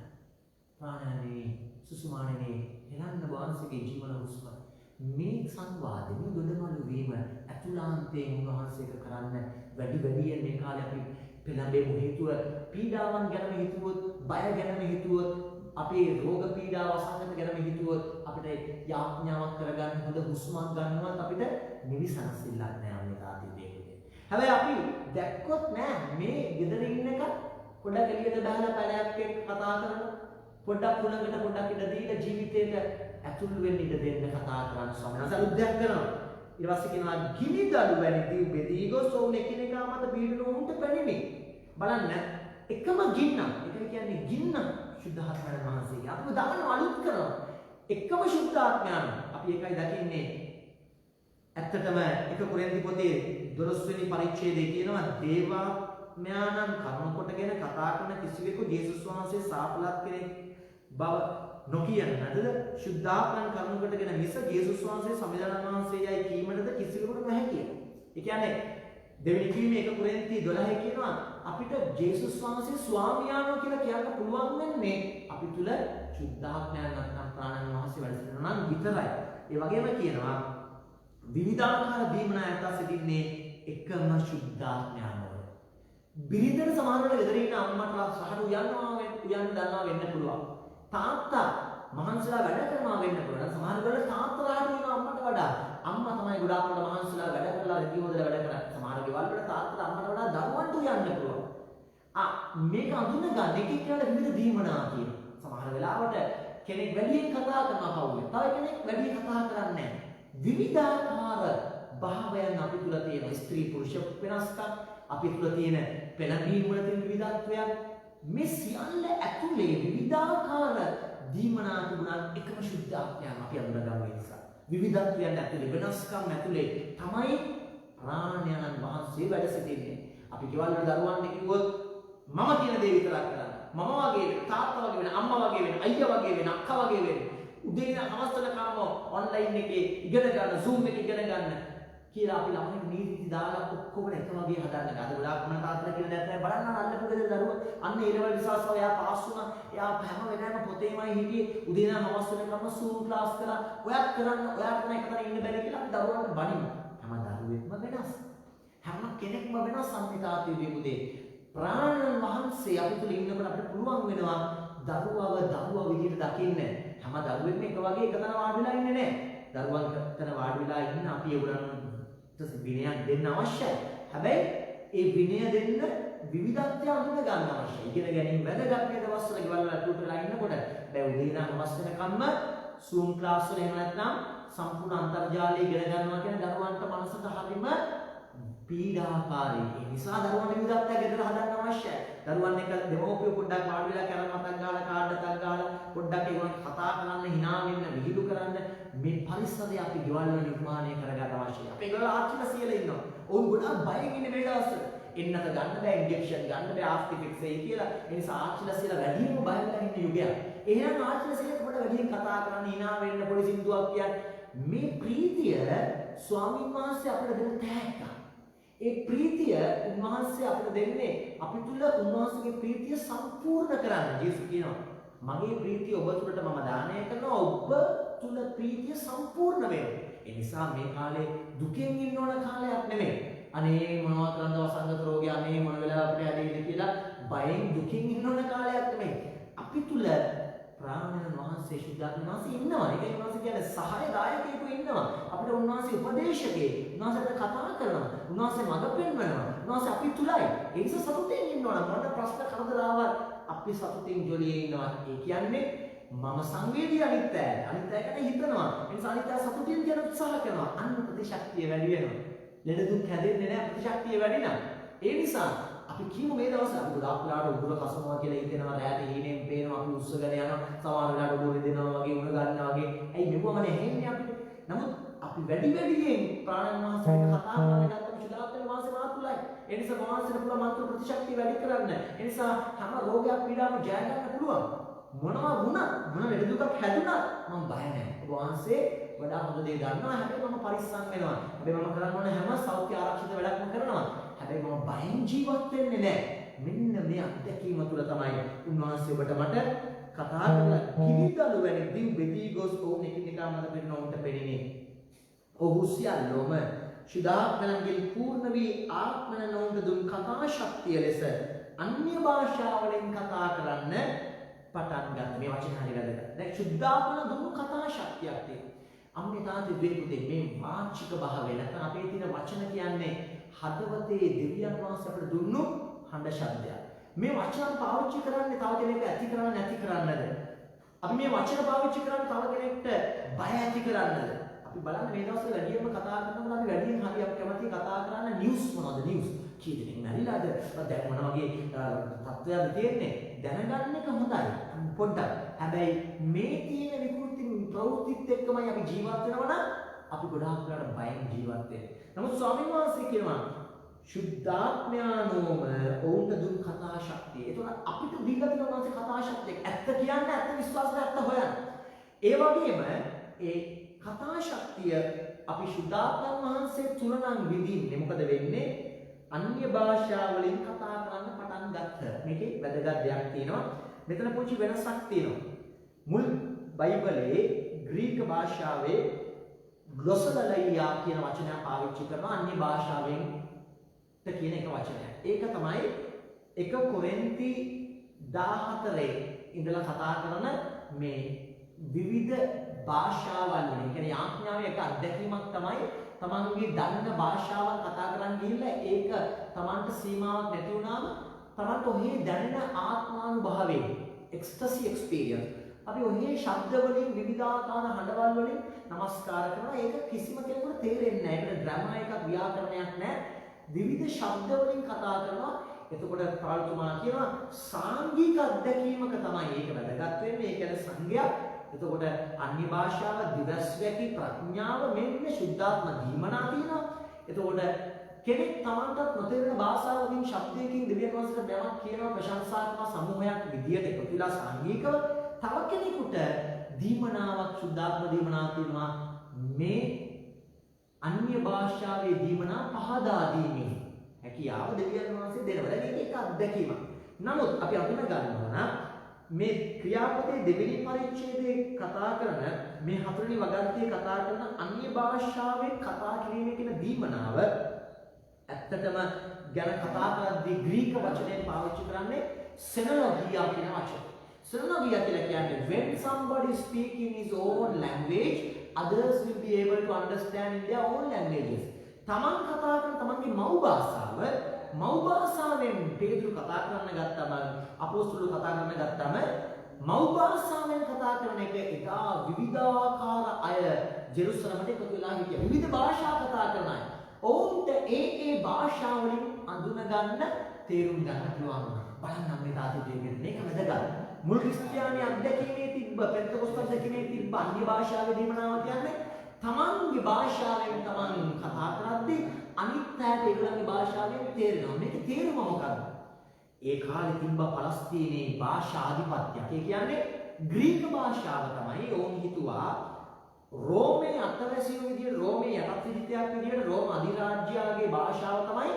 ප්‍රාණයනේ සුසුමානනේ හෙලන්න වහන්සේගේ ජීවන හුස්ම මේ සංවාදෙ මේ ගොඩනළු වීම අතුලාන්තයෙන් උන්වහන්සේක කරන්න වැඩියෙන් මේ කාලේ අපි පෙළඹෙමු. හේතුව පීඩාවන් ගැනම හිතුවොත්, බය ගැනම හිතුවොත්, අපේ රෝග පීඩාව අසහනත ගැනම හිතුවොත් අපිට යාඥාවක් කරගන්න හොඳ හුස්මක් ගන්නවත් අපිට නිවිසනසිල්ලක් නෑ මේ තාතිදේ. හැබැයි අපි දැක්කොත් නෑ මේ ගෙදර ඉන්න එක පොඩක් එළියට බහලා පැලයක් එක්ක කතා කරනවා. පොඩක් කුණකට පොඩක් ඉඳ දීලා ජීවිතේට ඇතුල් වෙන්න ඉඩ දෙන්න කතා කරන සමහර සරුද්දයක් කරනවා. ඊට පස්සේ කියනවා ගිනිදළු වැනි දිව් බෙදී ගොස් ඔවුන් එකිනෙකා මත පීඩන උන්ට පැනිමි. බලන්න එකම ගින්න. ඒක කියන්නේ ගින්න සුද්ධාත්මයන් වහන්සේගේ. අපි දාන අලුත් කරනවා. එකම සුද්ධාත්මයන්. අපි ඒකයි දකින්නේ. ඇත්තටම එක කොරින්ති පොතේ 12 වෙනි පරිච්ඡේදයේ කියනවා දේවාත්මයන්න් කර්ම කොටගෙන කතා කරන කිසිවෙකු ජේසුස් වහන්සේ සාපලත් කෙනෙක් බව නොකියන නේද? සුද්ධාත්මයන් කර්ම කොටගෙන මිස ජේසුස් වහන්සේ සමිදාන වහන්සේයයි කීමටද කිසිවෙකුට නැහැ කියලා. ඒ කියන්නේ දෙවෙනි කීමේ එක කොරින්ති 12 කියනවා අපිට ජේසුස් වහන්සේ ස්වාමියාණෝ කියලා කියන්න පුළුවන් වෙන්නේ අපි තුල සුද්ධාත්මයන් නැත්නම් ප්‍රාණයන් වහන්සේ වැඩ සිටිනවා නම් විතරයි. ඒ වගේම කියනවා විවිධාකාර දීමනා ඇතා සිටින්නේ එකම සුද්ධාත්මයන්වල. බිරිඳට සමානව ගෙදර ඉන්න අම්මට සහට උයන්න දන්නවා වෙන්න පුළුවන්. තාත්තා මහන්සිලා වැඩ කරනවා වෙන්න පුළුවන්. සමහර වෙලාවට තාත්තලාට වෙන අම්මට වඩා අම්මා තමයි ගොඩාක් වෙලා මහන්සිලා වැඩ කරලා රෙදි හොදලා වැඩ කරන්නේ. සමහර ගෙවල් වල තාත්තලා අම්මට වඩා දරුවන්ට උයන්න පුළුවන්. මේක අඳුන ගන්න එක එක්කලා විවිධ දීමනා කියනවා. සමහර වෙලාවට කෙනෙක් වැඩියෙන් කතා කරනවා කවුරුද? තව කෙනෙක් වැඩියෙන් කතා කරන්නේ නැහැ. විවිධාකාර භාවයන් අපි තුල තියෙන ස්ත්‍රී පුරුෂ වෙනස්කම් අපි තුල තියෙන පෙළඹීම් වල තියෙන විවිධත්වයන් මේ සියල්ල ඇතුලේ විවිධාකාර දීමනා තිබුණත් එකම සුද්ධාත්මයන් අපි අඳුනගන්න නිසා විවිධත්වයන් ඇතුලේ වෙනස්කම් ඇතුලේ තමයි ප්‍රාණයන් වහන්සේ වැඩ සිටින්නේ. අපි ගෙවල් වල දරුවන්ට කිව්වොත් මම කියන දේ විතරක් කරන්න. මම වගේ වෙන, තාත්තා වගේ වෙන, අම්මා වගේ වෙන, අයියා වගේ වෙන, අක්කා වගේ වෙන. උදේ ඉඳන් හවස වෙනකම් ඔන්ලයින් එකේ ඉගෙන ගන්න, Zoom එකේ ඉගෙන ගන්න කියලා අපි ළමයින්ට නීති දාලා ඔක්කොම එක වගේ හදන්න. අද ගොඩාක් මම තාත්තලා කියලා දැක්කම බලන්න අල්ලපු ගෙදර දරුවා අන්න ඒ ලෙවල් විශ්වාසව එයා පාස් වුණා. එයා හැම වෙලාවෙම පොතේමයි හිටියේ. උදේ ඉඳන් හවස වෙනකම් Zoom ක්ලාස් කරා. ඔයත් කරන්න, ඔයාට නම් එකතන ඉන්න බැරි කියලා අපි දරුවන්ට බනිමු. හැම දරුවෙක්ම වෙනස්. හැම කෙනෙක්ම වෙනස් සම්පිතාතියේ උදේ. ප්‍රාණන් වහන්සේ අපි තුල ඉන්නකොට අපිට පුළුවන් වෙනවා දරුවව විදිහට දකින්න. හැම දරුවෙක්ම එක වගේ එක තැන වාඩි වෙලා ඉන්නේ නැහැ. දරුවන් තැන වාඩි වෙලා ඉන්න අපි ඒගොල්ලන්ට විනයක් දෙන්න අවශ්‍යයි. හැබැයි ඒ විනය දෙන්න විවිධත්වය අඳුන ගන්න අවශ්‍යයි. ඉගෙන ගැනීම වැදගත් මේ දවස්වල ගෙවල් වල අතුට වෙලා ඉන්නකොට දැන් උදේ ඉඳන් හවස වෙනකම්ම Zoom ක්ලාස් වල එහෙම නැත්නම් සම්පූර්ණ අන්තර්ජාලය ඉගෙන ගන්නවා කියන දරුවන්ට මනසට හරිම පීඩාකාරී. ඒ නිසා දරුවන්ට විවිධත්වය ගෙදර හදන්න අවශ්‍යයි. දරුවන් එක දෙමෝපිය පොඩ්ඩක් වාඩි වෙලා කැරම් මතක් ගාලා කාඩ් එකක් ගාලා පොඩ්ඩක් ඒගොල්ලෝ කතා කරන්න, hina වෙන්න, විහිළු කරන්න මේ පරිසරය අපි ගෙවල් වල නිර්මාණය කරගන්න අවශ්‍යයි. අපි ඒගොල්ලෝ ආච්චිලා සියලා ඉන්නවා. ඔවුන් ගොඩාක් බයෙන් ඉන්නේ මේ දවස්වල. එන්නත ගන්න බෑ, ඉන්ජෙක්ෂන් ගන්න බෑ, ආස්තිෆික්ස් එයි කියලා. ඒ නිසා ආච්චිලා සියලා වැඩිම බය වෙලා ඉන්න යුගයක්. එහෙනම් ආච්චිලා සියලා පොඩ වැඩියෙන් කතා කරන්න, hina වෙන්න, පොඩි සින්දුවක් කියන්නේ මේ ප්‍රීතිය ස්වාමීන් වහන්සේ අපිට දෙන තෑග්ගක්. ඒ ප්‍රීතිය උන්වහන්සේ අපිට දෙන්නේ අපි තුල උන්වහන්සේගේ ප්‍රීතිය සම්පූර්ණ කරන්න. ජේසුස් කියනවා මගේ ප්‍රීතිය ඔබ තුලට මම දානය කරනවා, ඔබ තුල ප්‍රීතිය සම්පූර්ණ වෙනවා. ඒ නිසා මේ කාලේ දුකෙන් ඉන්න ඕන කාලයක් නෙමෙයි. අනේ මොනවා කරන්නද වසංගත රෝගය, අනේ මොන වෙලාව අපිට ඇදෙයිද කියලා බයෙන් දුකින් ඉන්න ඕන කාලයක් නෙමෙයි. අපි තුල ප්‍රාණයන් වහන්සේ ශුද්ධාත්ම වහන්සේ ඉන්නවා. ඒකයි උන්වහන්සේ කියන්නේ සහායදායකයෙකු ඉන්නවා. අපිට උන්වහන්සේ උපදේශකයෙක්. උන්වහන්සේ අපිට කතා කරනවා. උන්වහන්සේ මඟ පෙන්වනවා. උන්වහන්සේ අපි තුලයි. ඒ නිසා සතුටින් ඉන්නවා. මොන ප්‍රශ්න කරදර ආවත් අපි සතුටින් ජොලියේ ඉන්නවා. ඒ කියන්නේ මම සංවේදී අනිත්‍යයි. අනිත්‍යය ගැන හිතනවා. ඒ නිසා අනිත්‍ය සතුටින් කියන උත්සාහ කරනවා. අන්න ප්‍රතිශක්තිය වැඩි වෙනවා. ලෙඩ දුක් හැදෙන්නේ නැහැ, ප්‍රතිශක්තිය වැඩි නම්. ඒ නිසා අපි කියමු මේ දවස්වල අපි ගොඩාක් වෙලාවට උගුර කසනවා කියලා හිතෙනවා, රැයට හීනෙන් පේනවා, අපි උස්සගෙන යනවා, සමහර වෙලාවට උගුර දෙනවා වගේ, උණ ගන්නවා වගේ. ඇයි මෙවම නෙහෙන්නේ අපිට? නමුත් අපි වැඩියෙන් ප්‍රාණන් වහන්සේට කතා කරන්න ගත්තම ශුද්ධාත්ම වහන්සේ මාතුලයි. ඒ නිසා වහන්සේට පුළුවන් මාත්‍ර ප්‍රතිශක්තිය වැඩි කරන්න. ඒ නිසා හැම රෝගයක් පීඩාවම ජය ගන්න පුළුවන්. මොනවා වුණත්, මොන ලෙඩ දුකක් හැදුණත් මම බය නැහැ. ඔබ වහන්සේ වඩා හොඳ දේ දන්නවා. හැබැයි මම පරිස්සම් වෙනවා. හැබැයි මම කරන්න ඕන හැම සෞඛ්‍ය ආරක්ෂිත වැඩක්ම කරනවා. හැබැයි මම බයෙන් ජීවත් වෙන්නේ නැහැ. මෙන්න මේ අත්දැකීම තුළ තමයි උන්වහන්සේ ඔබට මට කතා කරලා කිවිදලු වැනි දිව් බෙදී ගොස් ඔවුන් එකිනෙකා මත පෙනෙන ඔවුන්ට පෙනෙන්නේ. ඔහු සියල්ලෝම ශුද්ධාත්මයන්ගෙන් පූර්ණ වී ආත්මන නොවුන්ට දුන් කතා ශක්තිය ලෙස අන්‍ය භාෂාවලින් කතා කරන්න පටන් ගන්න. මේ වචන හරි වැදගත්. දැන් ශුද්ධාත්මන දුන්නු කතා ශක්තියක් තියෙනවා. අම්මේ තාත්තේ දෙවියන්ගේ මේ වාචික භාවය නැත්නම් අපේ තියෙන වචන කියන්නේ හදවතේ දෙවියන් වහන්සේ අපිට දුන්නු හඬ ශබ්දයක්. මේ වචන පාවිච්චි කරන්නේ තව කෙනෙක් ඇති කරන්න නැති කරන්නද? අපි මේ වචන පාවිච්චි කරන්නේ තව කෙනෙක්ට බය ඇති කරන්නද? අපි බලන්න මේ දවස්වල වැඩියෙන්ම කතා කරනකොට අපි වැඩියෙන් හරියක් කැමති කතා කරන්න නිවුස් මොනවද නිවුස්? කී දෙනෙක් මැරිලාද? දැන් මොන වගේ තත්ත්වයක්ද තියෙන්නේ? දැනගන්න එක හොඳයි. පොඩ්ඩක්. හැබැයි මේ තියෙන විකෘති ප්‍රවෘත්තිත් එක්කමයි අපි ජීවත් වෙනවා නම් අපි ගොඩාක් වෙලාවට බයෙන් ජීවත් වෙන්නේ. නමුත් ස්වාමීන් වහන්සේ කියනවා ශුද්ධාත්මයානෝම ඔවුන්ට දුන් කතා ශක්තිය. ඒතකොට අපිට දීලා තියෙන වහන්සේ කතා ශක්තිය. ඇත්ත කියන්නේ ඇත්ත විශ්වාසය ඇත්ත හොයන්න. ඒ වගේම ඒ කතා ශක්තිය අපි ශුද්ධාත්මයන් වහන්සේ තුල නම් විඳින්නේ මොකද වෙන්නේ? අන්‍ය භාෂා වලින් කතා කරන්න පටන් ගත්ත. මේකේ වැදගත් දෙයක් තියෙනවා. මෙතන පුංචි වෙනසක් තියෙනවා. මුල් බයිබලයේ ග්‍රීක භාෂාවේ ග්ලොසලයියා කියන වචනය පාවිච්චි කරනවා අන්‍ය භාෂාවෙන් කියන එක වචනයක්. ඒක තමයි 1 කොරින්ති 14 ඉඳලා කතා කරන මේ විවිධ භාෂාවල් වලින්. කියන්නේ යාඥාවේ එක අත්දැකීමක් තමයි තමන්ගේ දන්න භාෂාවක් කතා කරන් ගිහිල්ලා ඒක තමන්ට සීමාවක් නැති වුණාම තමන්ට ඔහේ දැනෙන ආත්මානුභාවයෙන් එක්ස්ටසි එක්ස්පීරියන්ස් අපි ඔහේ ශබ්ද වලින් විවිධාකාර හඬවල් වලින් নমස්කාර කරනවා. ඒක කිසිම කෙනෙකුට තේරෙන්නේ නැහැ. ඒකට ග්‍රැමර් එකක් ව්‍යාකරණයක් නැහැ. විවිධ ශබ්ද වලින් කතා කරනවා. එතකොට පාලතුමා කියනවා සාංගික අත්දැකීමක තමයි ඒක වැදගත් වෙන්නේ. ඒ කියන්නේ සංගයක්. එතකොට අන්‍ය භාෂාව දිවස් වැකි ප්‍රඥාව මෙන්න ශුද්ධාත්ම දීමනා තියෙනවා. එතකොට කෙනෙක් තමන්ටත් නොතේරෙන භාෂාවකින් ශබ්දයකින් දෙවියන් වහන්සේට බැවක් කියනවා ප්‍රශංසා කරන සමූහයක් විදියට එකතු වෙලා සංගීකව තව කෙනෙකුට දීමනාවක් ශුද්ධාත්ම දීමනාවක් තියෙනවා. මේ අන්‍ය භාෂාවේ දීමනා පහදා දීමේ හැකියාව දෙවියන් වහන්සේ දෙනවා. දැන් මේක එක අත්දැකීමක්. නමුත් අපි අඳුන ගන්නවා නම් මේ ක්‍රියාපදයේ දෙවෙනි පරිච්ඡේදයේ කතා කරන මේ හතරවෙනි වගන්තියේ කතා කරන අන්‍ය භාෂාවෙන් කතා කිරීමේ කියන දීමනාව ඇත්තටම ගැන කතා කරද්දී ග්‍රීක වචනයෙන් පාවිච්චි කරන්නේ සෙනොලොගියා කියන වචනය. සෙනොලොගියා කියලා කියන්නේ when somebody speaking his own language, others will be able to understand in their own languages. තමන් කතා කරන තමන්ගේ මව් භාෂාවෙන් පේතුරු කතා කරන්න ගත්තම අපොස්තුලෝ කතා කරන්න ගත්තම මව් භාෂාවෙන් කතා කරන එක ඉතා විවිධාකාර අය ජෙරුසලමට එකතු වෙලා හිටියා. විවිධ භාෂා කතා කරන අය. ඔවුන්ට ඒ භාෂා වලින් අඳුන ගන්න තේරුම් ගන්න පුළුවන්. බලන්න මේ තාත්තේ මේක වැදගත්. මුල් ක්‍රිස්තියානි අධ්‍යක්ීමේ තිබ්බ පෙන්තකොස්ත අධ්‍යක්ීමේ තිබ්බ අන්‍ය භාෂාවේ දීමනාව කියන්නේ තමන්ගේ භාෂාවෙන් තමන් කතා කරද්දී අනිත් අයට ඒගොල්ලන්ගේ භාෂාවෙන් තේරෙනවා. මේක තේරුම මොකක්ද? ඒ කාලේ තිබ්බ පලස්තීනයේ භාෂා ආධිපත්‍යයක්. ඒ කියන්නේ ග්‍රීක භාෂාව තමයි ඕන් හිතුවා රෝමයේ අතවැසියෝ විදියට රෝමයේ යටත් විදිතයක් විදියට රෝම අධිරාජ්‍යයේ භාෂාව තමයි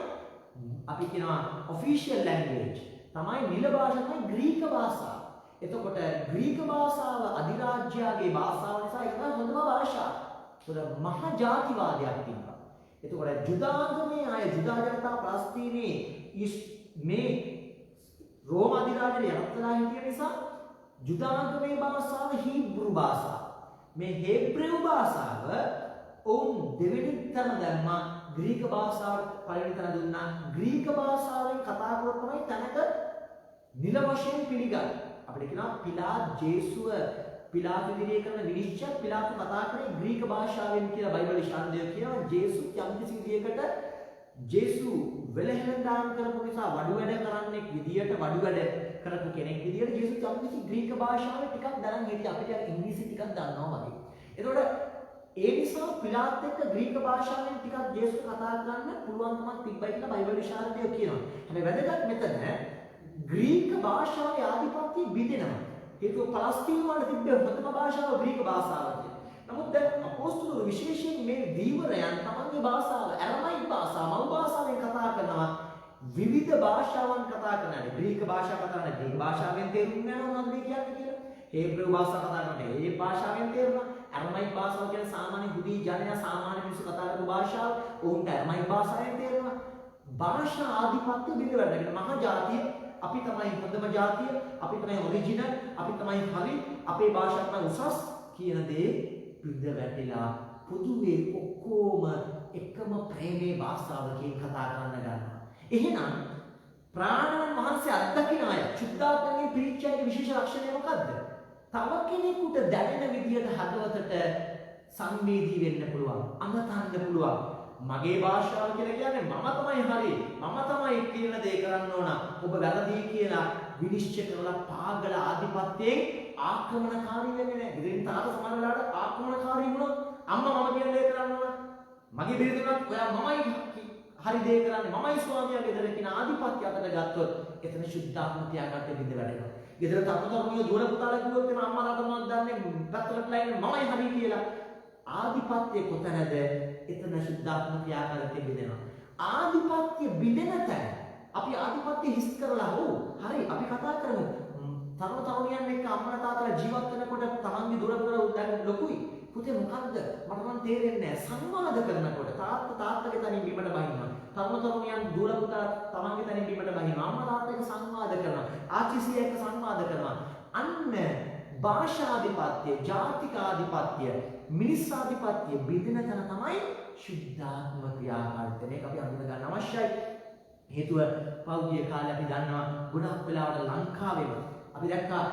අපි කියනවා ඔෆිෂියල් ලැන්ග්වේජ්. තමයි නිල භාෂාව තමයි ග්‍රීක භාෂාව. එතකොට ග්‍රීක භාෂාව අධිරාජ්‍යයේ භාෂාව නිසා ඒක තමයි හොඳම භාෂාව. ඒක මහා ජාතිවාදයක් තිබ්බා. එතකොට ජුදාගමේ අය ජුදා ජනතා පලස්තීනයේ මේ රෝම අධිරාජ්‍යයේ යටත්ලා හිටිය නිසා ජුදාගමේ භාෂාව හීබ්‍රු භාෂාව. මේ හේබ්‍රෙව් භාෂාව ඔවුන් දෙවෙනි තැන දැම්මා. ග්‍රීක භාෂාවට පළවෙනි තැන දුන්නා. ග්‍රීක භාෂාවෙන් කතා කරොත් තමයි තැනක නිල වශයෙන් පිළිගන්නේ. අපිට කියනවා පිලාත් ජේසුව පිලාත් ඉදිරියේ කරන විනිශ්චය පිලාත් කතා කරේ ග්‍රීක භාෂාවෙන් කියලා බයිබල් ශාන්දය කියනවා. ජේසු යම්කිසි විදියකට ජේසු වෙලහෙන් දාන කරපු නිසා වඩු වැඩ කරන්නෙක් විදියට වඩු වැඩ කරපු කෙනෙක් විදියට ජේසු යම්කිසි ග්‍රීක භාෂාවේ ටිකක් දැනන් හිටියා. අපිට ඉංග්‍රීසි ටිකක් දන්නවා වගේ. එතකොට ඒ නිසා පිලාත් එක්ක ග්‍රීක භාෂාවෙන් ටිකක් ජේසු කතා කරන්න පුළුවන්කමක් තිබ්බයි කියලා බයිබල් ශාන්දය කියනවා. හැබැයි වැදගත් මෙතන ග්‍රීක භාෂාවේ ආධිපත්‍ය බිඳෙනවා. ඒක පලස්තීන වල තිබ්බ හොඳම භාෂාව ග්‍රීක භාෂාව. නමුත් දැන් අපොස්තුලෝ විශේෂයෙන් මේ දීවරයන් තමන්ගේ භාෂාව අරමයික් භාෂාව මව් භාෂාවෙන් කතා කරනවා. විවිධ භාෂාවන් කතා කරනවා. ග්‍රීක භාෂාව කතා කරනවා. ග්‍රීක භාෂාවෙන් තේරුම් ගන්නවා මොනවද මේ කියන්නේ කියලා. හේබ්‍රෙව් භාෂාව කතා කරනවා. ඒ භාෂාවෙන් තේරුණා. අරමයික් භාෂාව කියන්නේ සාමාන්‍ය හුදී ජනයා සාමාන්‍ය මිනිස්සු කතා කරන භාෂාව. උන්ට අරමයික් භාෂාවෙන් තේරුණා. භාෂා ආධිපත්‍ය බිඳවැටෙන මහා ජාතිය අපි තමයි හොඳම ජාතිය, අපි තමයි ඔරිජිනල්, අපි තමයි හරි, අපේ භාෂාව තමයි උසස් කියන දේ බිඳ වැටිලා පොදුවේ ඔක්කොම එකම ප්‍රේමේ භාෂාවකින් කතා කරන්න ගන්නවා. එහෙනම් ප්‍රාණවන් වහන්සේ අත්දකින අය චුද්ධාත්මයෙන් පිරිච්ච අයගේ විශේෂ ලක්ෂණය මොකද්ද? තව කෙනෙකුට දැනෙන විදියට හදවතට සංවේදී වෙන්න පුළුවන්, අමතන්න පුළුවන්. මගේ භාෂාව කියලා කියන්නේ මම තමයි හරි, මම තමයි කියන දේ කරන්න ඕන. ඔබ වැරදි කියලා විනිශ්චය කරලා පාගල ආධිපත්‍යයෙන් ආක්‍රමණකාරී වෙන්නේ නැහැ. ඉතින් තාම සමහර වෙලාවට ආක්‍රමණකාරී වුණොත් අම්මා මම කියන දේ කරන්න ඕන. මගේ බිරිඳුණත් ඔයා මමයි හරි දේ කරන්නේ, මමයි ස්වාමියා ගෙදර කියන ආධිපත්‍ය අතට ගත්තොත් එතන සුද්ධාත්ම තියාගන්න බින්ද වැඩෙනවා. ගෙදර තරුණියෝ දුර පුතාලා කිව්වොත් එම අම්මා රටමක් දන්නේ පැත්තකට ලයින් මමයි හරි කියලා. ආධිපත්‍ය කොතනද? එතන සුද්ධාත්ම ක්‍රියාකාරීත්වය බිඳෙනවා. ආධිපත්‍ය බිඳෙන තැන අපි ආධිපත්‍ය හිස් කරලා හරි අපි කතා කරමු. තරුණියන් එක්ක අම්මලා තාත්තලා ජීවත් වෙනකොට තමන්ගේ දුර දැන් ලොකුයි. පුතේ මොකද්ද? මට නම් තේරෙන්නේ නැහැ. සංවාද කරනකොට තාත්තගේ තනින් බිමට බහිනවා. තරුණියන් දුර පුතා තමන්ගේ තනින් බිමට බහිනවා. අම්මා තාත්තා එක්ක සංවාද කරනවා. ආච්චිසිය එක්ක සංවාද කරනවා. අන්න භාෂාධිපත්‍ය, ජාතිකාධිපත්‍ය, මිනිස්සාධිපත්‍ය බිඳින තැන තමයි සුද්ධාත්ම ක්‍රියාකාරීත්වය. මේක අපි හඳුන ගන්න අවශ්‍යයි. හේතුව පෞද්ගලික කාලේ අපි දන්නවා ගොඩක් වෙලාවට ලංකාවේම අපි දැක්කා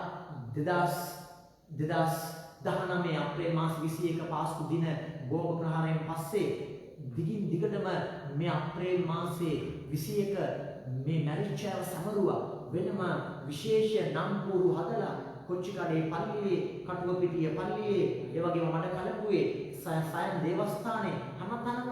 2019 අප්‍රේල් මාස 21 පාස්කු දින බෝම්බ ප්‍රහාරයෙන් පස්සේ දිගින් දිගටම මේ අප්‍රේල් මාසේ 21 මේ මැරිච්චව සමරුවා වෙනම විශේෂ නම් පුරු හදලා කොච්චිකඩේ පල්ලියේ කටුවපිටිය පල්ලියේ ඒ වගේම මඩ කලපුවේ සයන් දේවස්ථානයේ හැමතැනම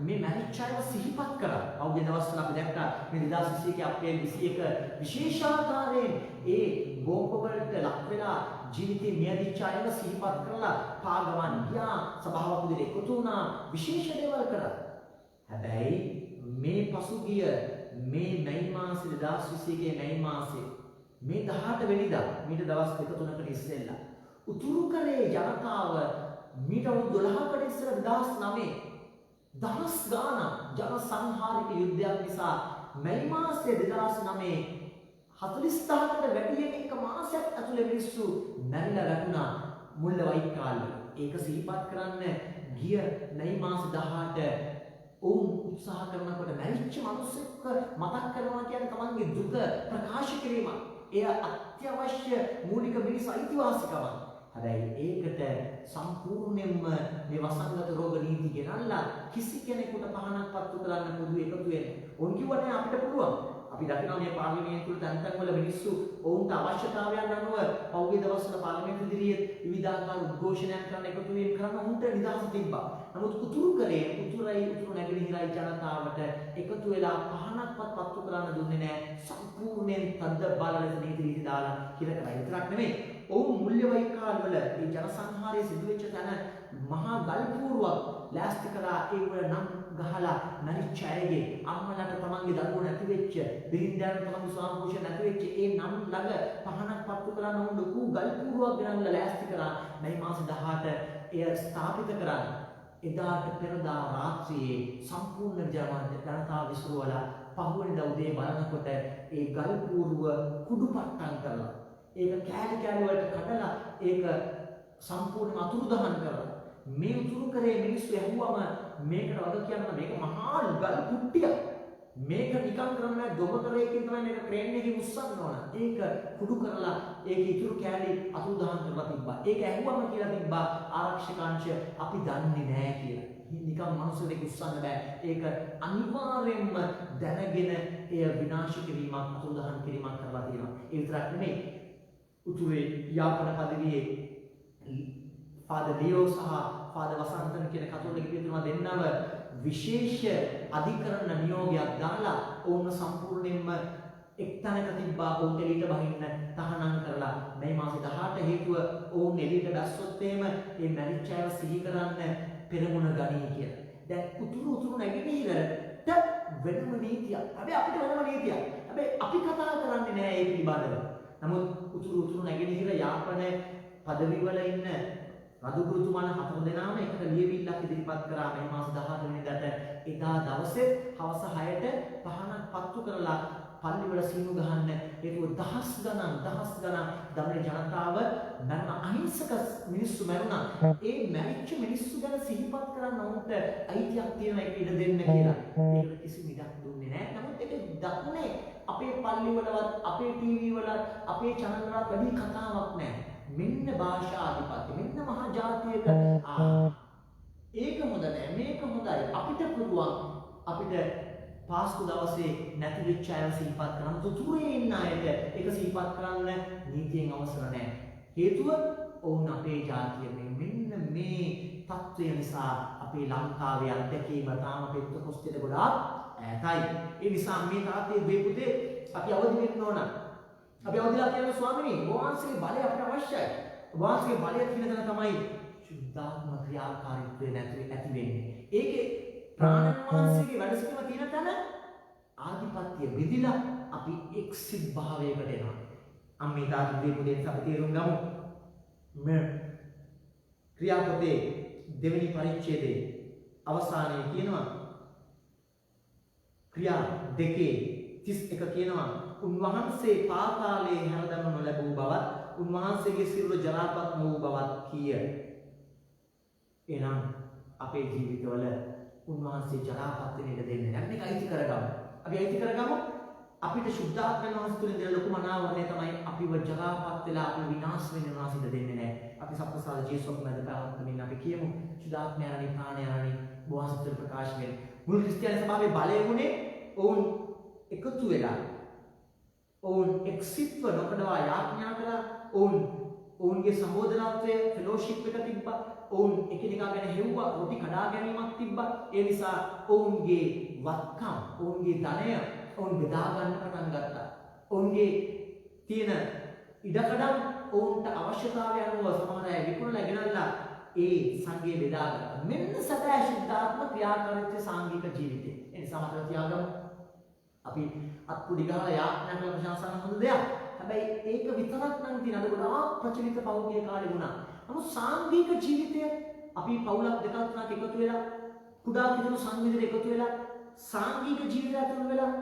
මේ මැරිච්ච අයව සිහිපත් කරා. පෞද්ගලික දවස්වල අපි දැක්කා මේ 2021 අප්‍රේල් 21 විශේෂාකාරයෙන් ඒ බෝම්බ වලට ලක් වෙලා ජීවිතේ මියදිච්ච අයව සිහිපත් කරලා පාගමන් ගියා, සභාවක් විදිහට එකතු වුණා, විශේෂ දේවල් කරා. හැබැයි මේ පසුගිය මේ මැයි මාසේ 2021 මැයි මාසේ මේ 18 වෙනිදා මීට දවස් 2-3කට ඉස්සෙල්ලා උතුරු කරේ ජනතාව මීට අවුරුදු 12කට ඉස්සර 2009 දහස් ගාණක් ජන සංහාරික යුද්ධයක් නිසා මැයි මාසයේ 2009 40,000කට වැඩි එක මාසයක් ඇතුළේ මිනිස්සු මැරිලා වැටුණා මුල්ල වෛකාලේ. ඒක සිහිපත් කරන්න ගිය මැයි මාස 18 ඔවුන් උත්සාහ කරනකොට මැරිච්ච මිනිස්සෙක් මතක් කරනවා කියන්නේ තමන්ගේ දුක ප්‍රකාශ කිරීම. එය අත්‍යවශ්‍ය මූලික මිනිස් අයිතිවාසිකමක්. හැබැයි ඒකට සම්පූර්ණයෙන්ම මේ වසංගත රෝග නීති ගෙනල්ලා කිසි කෙනෙකුට පහනක් පත්තු කරන්න පොදු එකතු වෙන්නේ. ඔවුන් කිව්වනේ අපිට පුළුවන්. අපි දකිනවා මේ පාර්ලිමේන්තුවල තැන් තැන් වල මිනිස්සු ඔවුන්ට අවශ්‍යතාවයන් අනුව පෞද්ගලික දවස්වල පාර්ලිමේන්තු ඉදිරියේ විවිධාකාර උද්ඝෝෂණයක් කරන්න එකතු වීම කරන උන්ට නිදහස තිබ්බා. නමුත් උතුරු නැගෙනහිරයි ජනතාවට එකතු වෙලා පහනක්වත් පත්තු කරන්න දුන්නේ නැහැ. සම්පූර්ණයෙන් තද්ද බල ලෙස නීති රීති දාලා කියලා කරා. විතරක් නෙමෙයි. ඔවුන් මුල්‍ය වෛකාල වල මේ ජනසංහාරය සිදු වෙච්ච තැන මහා ගල් පුවරුවක් ලෑස්ති කරලා ඒ වල නම් ගහලා මරිච්ච අයගේ අම්මලාට තමන්ගේ දරුවෝ නැති වෙච්ච බිරින්දෑන් තමන්ගේ ස්වාමිපුරුෂය නැති වෙච්ච ඒ නම් ළඟ පහනක් පත්තු කරන්න උන් ලොකු ගල් පුවරුවක් ගෙනල්ලා ලෑස්ති කරා. මේ මාස 18 එය ස්ථාපිත කරා. එදාට පෙරදා රාත්‍රියේ සම්පූර්ණ ජනතාව විසිරුවලා පහුවෙනිදා උදේ බලනකොට ඒ ගල් පුවරුව කුඩුපට්ටම් කරලා ඒක කෑලි කෑලි වලට කඩලා ඒක සම්පූර්ණයෙන්ම අතුරුදහන් කරලා මේ උතුරු කරේ මිනිස්සු ඇහුවම මේකට වග කියන්න මේක මහා ගල් කුට්ටියක්. මේක නිකන් කරන්නේ දොඹ කරේකින් තමයි මේක ක්‍රේන් එකකින් උස්සන්න ඕන. ඒක කුඩු කරලා ඒක ඉතුරු කෑලි අතුරුදහන් කරලා තිබ්බා. ඒක ඇහුවම කියලා තිබ්බා ආරක්ෂක අංශය අපි දන්නේ නැහැ කියලා. නිකන් මනුස්සයෙක් උස්සන්න බෑ. ඒක අනිවාර්යයෙන්ම දැනගෙන එය විනාශ කිරීමක් අතුරුදහන් කිරීමක් කරලා තියෙනවා. ඒ විතරක් නෙමෙයි උතුරේ යාපන පදවියේ ෆාදර් ලියෝ සහ ෆාදර් වසන්තන් කියන කතෝලික පියතුමා දෙන්නව විශේෂ අධිකරණ නියෝගයක් දාලා ඔවුන් සම්පූර්ණයෙන්ම එක්තැනක තිබ්බා. ඔවුන් එළියට බහින්න තහනම් කරලා මේ මාසේ 18 හේතුව ඔවුන් එළියට දැස්සොත් එහෙම මේ මැරිච්ච අයව සිහි කරන්න පෙරමුණ ගනී කියලා. දැන් උතුරු නැගෙනහිරට වෙනම නීතියක්. හැබැයි අපිට වෙනම නීතියක්. හැබැයි අපි කතා කරන්නේ නැහැ ඒ පිළිබඳව. නමුත් උතුරු නැගෙනහිර යාපන පදවිවල ඉන්න රදුගුරුතුමාලා 4 දෙනාම එකට ලියවිල්ලක් ඉදිරිපත් කරා මේ මාස 18 වෙනිදාට. එදා දවසේ හවස 6ට පහනක් පත්තු කරලා පල්ලිවල සීනු ගහන්න ඒකෝ දහස් ගණන් දමන ජනතාව මරණ අහිංසක මිනිස්සු මරුණා. ඒ මැරිච්ච මිනිස්සු ගැන සිහිපත් කරන්න උන්ට අයිතියක් තියෙනවා ඒක ඉඩ දෙන්න කියලා. ඒකට කිසි නිදක් දුන්නේ නැහැ. නමුත් ඒක දකුණේ අපේ පල්ලිවලවත් අපේ ටීවී වලත් අපේ channel වලත් වැඩි කතාවක් නැහැ. මෙන්න භාෂාධිපත්‍ය මෙන්න මහා ජාතියක ඒක හොඳ නැහැ මේක හොඳයි අපිට පුළුවන් අපිට පාස්කු දවසේ නැති වෙච්ච අය සිහිපත් කරන්න තුතුරේ ඉන්න අයට ඒක සිහිපත් කරන්න නීතියෙන් අවසර නැහැ. හේතුව ඔවුන් අපේ ජාතිය මෙන්න මේ තත්ත්වය නිසා අපේ ලංකාවේ අත්දැකීම තාම පෙත්ත ගොඩාක් ඈතයි. ඒ නිසා මේ තාත්තේ දෙපුතේ අපි අවදි වෙන්න ඕන. අපි අවදිලා කියන ස්වාමිනී වහන්සේගේ බලය අපිට අවශ්‍යයි. වහන්සේගේ බලය කියන දේ තමයි සුද්ධාත්ම ක්‍රියාකාරීත්වය ඇති වෙන්නේ. ඒකේ ප්‍රාණන් වහන්සේගේ වැඩසටහන තියෙන තැන ආධිපත්‍ය විදිලා අපි එක්සිත් භාවයකට එනවා. අම්මේ තාත්තා දෙපොතෙන් අපි තේරුම් ගමු. මේ ක්‍රියාපතේ දෙවෙනි පරිච්ඡේදයේ අවසානයේ කියනවා ක්‍රියා 2:31 කියනවා උන්වහන්සේ පාතාලයේ හැරදමනු ලැබූ බවත් උන්වහන්සේගේ සිරුර ජරාපත් වූ බවත් කිය. එනම් අපේ ජීවිතවල උන්වහන්සේ ජරාපත් වෙන එක දෙන්නේ නැහැ. මේක අයිති කරගමු. අපි අයිති කරගමු. අපිට ශුද්ධාත්ම වහන්සේ තුලින් දෙන ලොකුම අනාවරණය තමයි අපිව ජරාපත් වෙලා අපි විනාශ වෙන වහන්සේ දෙන්නේ නැහැ. අපි සප්පසාල ජීසස් මැද පැවැත්මෙන් අපි කියමු ශුද්ධාත්මය යනනි ප්‍රාණය යනනි වහන්සේ ප්‍රකාශ වෙන. මුළු ක්‍රිස්තියානි සභාවේ බලය වුණේ ඔවුන් එකතු වෙලා ඔවුන් එක්සිත්ව නොකඩවා යාඥා කළා. ඔවුන්ගේ සහෝදරත්වය ෆෙලෝෂිප් එක තිබ්බා. ඔවුන් එකිනෙකා ගැන හෙව්වා. රොටි කඩා ගැනීමක් තිබ්බා. ඒ නිසා ඔවුන්ගේ වත්කම්, ඔවුන්ගේ ධනය ඔවුන් බෙදා ගන්න පටන් ගත්තා. ඔවුන්ගේ තියෙන ඉඩකඩම් ඔවුන්ට අවශ්‍යතාවය අනුව සමහර අය විකුණලා ගෙනල්ලා ඒ සංඝය බෙදා ගත්තා. මෙන්න සදා ශුද්ධාත්ම ක්‍රියාකාරීත්වයේ සාංගික ජීවිතය. ඒ නිසා මතක තියාගමු. අපි අත්පුඩි ගහලා යාඥා කරන ප්‍රශංසන හොඳ දෙයක්. හැබැයි ඒක විතරක් නම් තියෙන අද ගොඩාක් ප්‍රචලිත පෞද්ගලික කාලේ වුණා. නමුත් සාංගික ජීවිතය අපි පවුලක් දෙකක් තුනක් එකතු වෙලා කුඩා කිතුණු සංවිධානයකට එකතු වෙලා සාංගික ජීවිතය තුළ වෙලා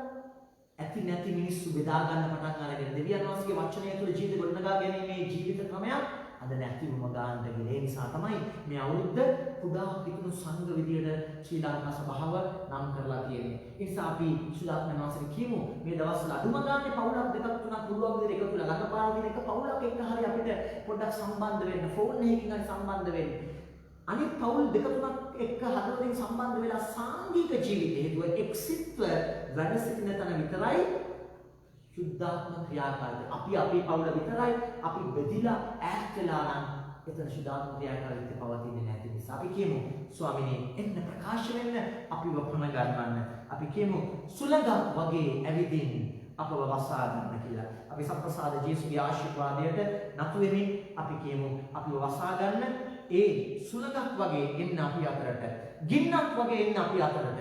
ඇති නැති මිනිස්සු බෙදා ගන්න පටන් අරගෙන දෙවියන් වහන්සේගේ වචනය තුළ ජීවිත ගොඩනගා ගැනීමේ ජීවිත ක්‍රමයක් අද නැතිවම ගන්නට ගියේ. ඒ නිසා තමයි මේ අවුරුද්ද කුඩා පිටුණු සංඝ විදියට ශ්‍රී ලංකා සභාව නම් කරලා තියෙන්නේ. ඒ නිසා අපි සුදාත්මයන් වහන්සේට කියමු මේ දවස්වල අඩුම ගානේ පවුලක් දෙකක් තුනක් පුළුවන් විදිහට එකතු වෙලා ළඟපාර දින එක පවුලක් එක්ක හරි අපිට පොඩ්ඩක් සම්බන්ධ වෙන්න, ෆෝන් එකකින් හරි සම්බන්ධ වෙන්න. අනිත් පවුල් දෙක තුනක් එක්ක හදවතින් සම්බන්ධ වෙලා සාංගික ජීවිතය හේතුව එක්සිත්ව වැඩ සිටින තැන විතරයි සුද්ධාත්ම ක්‍රියාකාරීත්වය. අපි පවුල විතරයි අපි බෙදිලා ඈත් වෙලා නම් එතන සුද්ධාත්ම ක්‍රියාකාරීත්වය පවතින්නේ නැති නිසා අපි කියමු ස්වාමිනේ එන්න ප්‍රකාශ වෙන්න අපිව ප්‍රම ගන්නවන්න. අපි කියමු සුළඟක් වගේ ඇවිදින් අපව වසා ගන්න කියලා. අපි සම්ප්‍රසාද ජේසුගේ ආශිර්වාදයට නතු වෙමින් අපි කියමු අපිව වසා ගන්න ඒ සුළඟක් වගේ එන්න අපි අතරට, ගින්නක් වගේ එන්න අපි අතරට.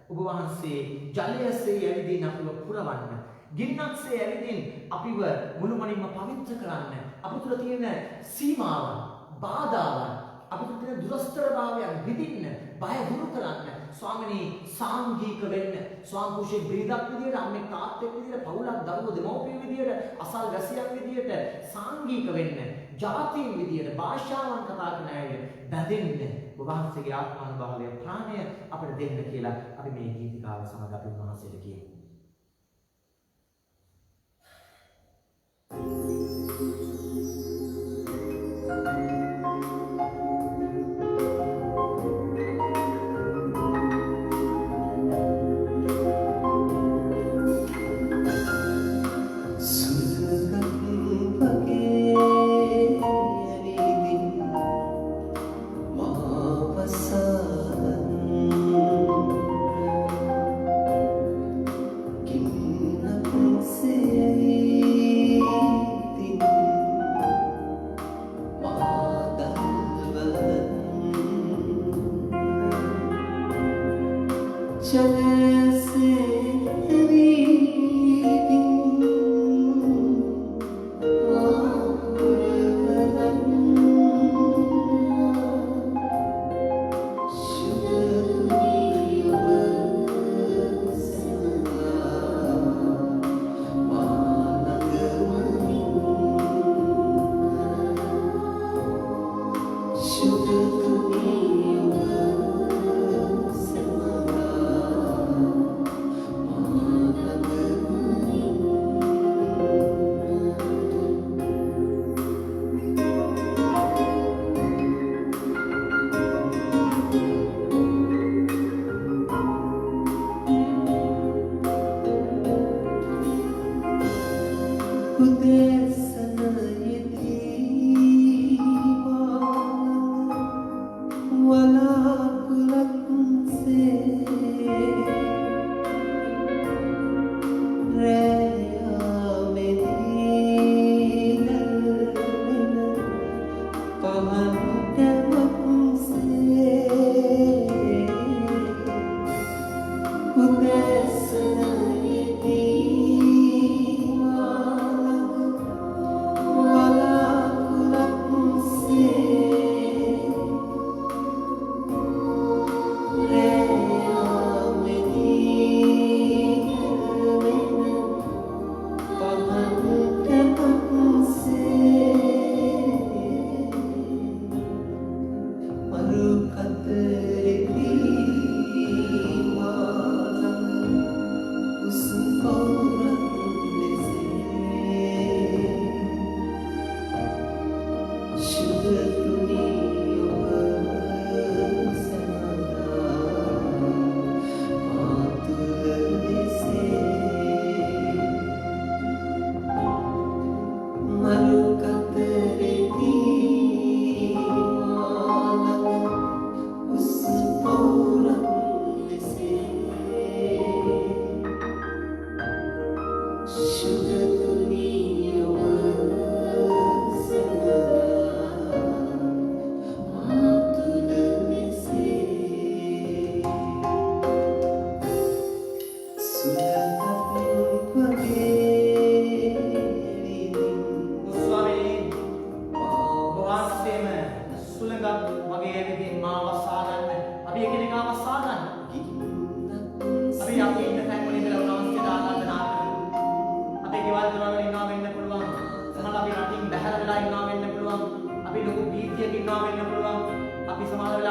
ඔබ වහන්සේ ජලයසේ ඇවිදින් අපිව පුරවන්න. ගින්නක්සේ ඇවිදින් අපිව මුළුමනින්ම පවිත්‍ර කරන්න. අප තුළ තියෙන සීමාවන්, බාධාවන්, අප තුළ තියෙන දුරස්තරභාවයන් විදින්න, බය දුරු කරන්න. ස්වාමිනී සාංගික වෙන්න. ස්වාම පුරුෂයෙක් බිරිඳක් විදියට, අම්මෙක් තාත්තෙක් විදියට, පවුලක් දරුවෝ දෙමව්පිය විදියට, අසල් වැසියක් විදියට සාංගික වෙන්න. ජාතීන් විදියට, භාෂාවන් කතා කරන අය බැඳෙන්න. ඔබ වහන්සේගේ ආත්මානුභාවය ප්‍රාණය අපිට දෙන්න කියලා අපි මේ ගීතිකාව සමග අපි වහන්සේට කියමු.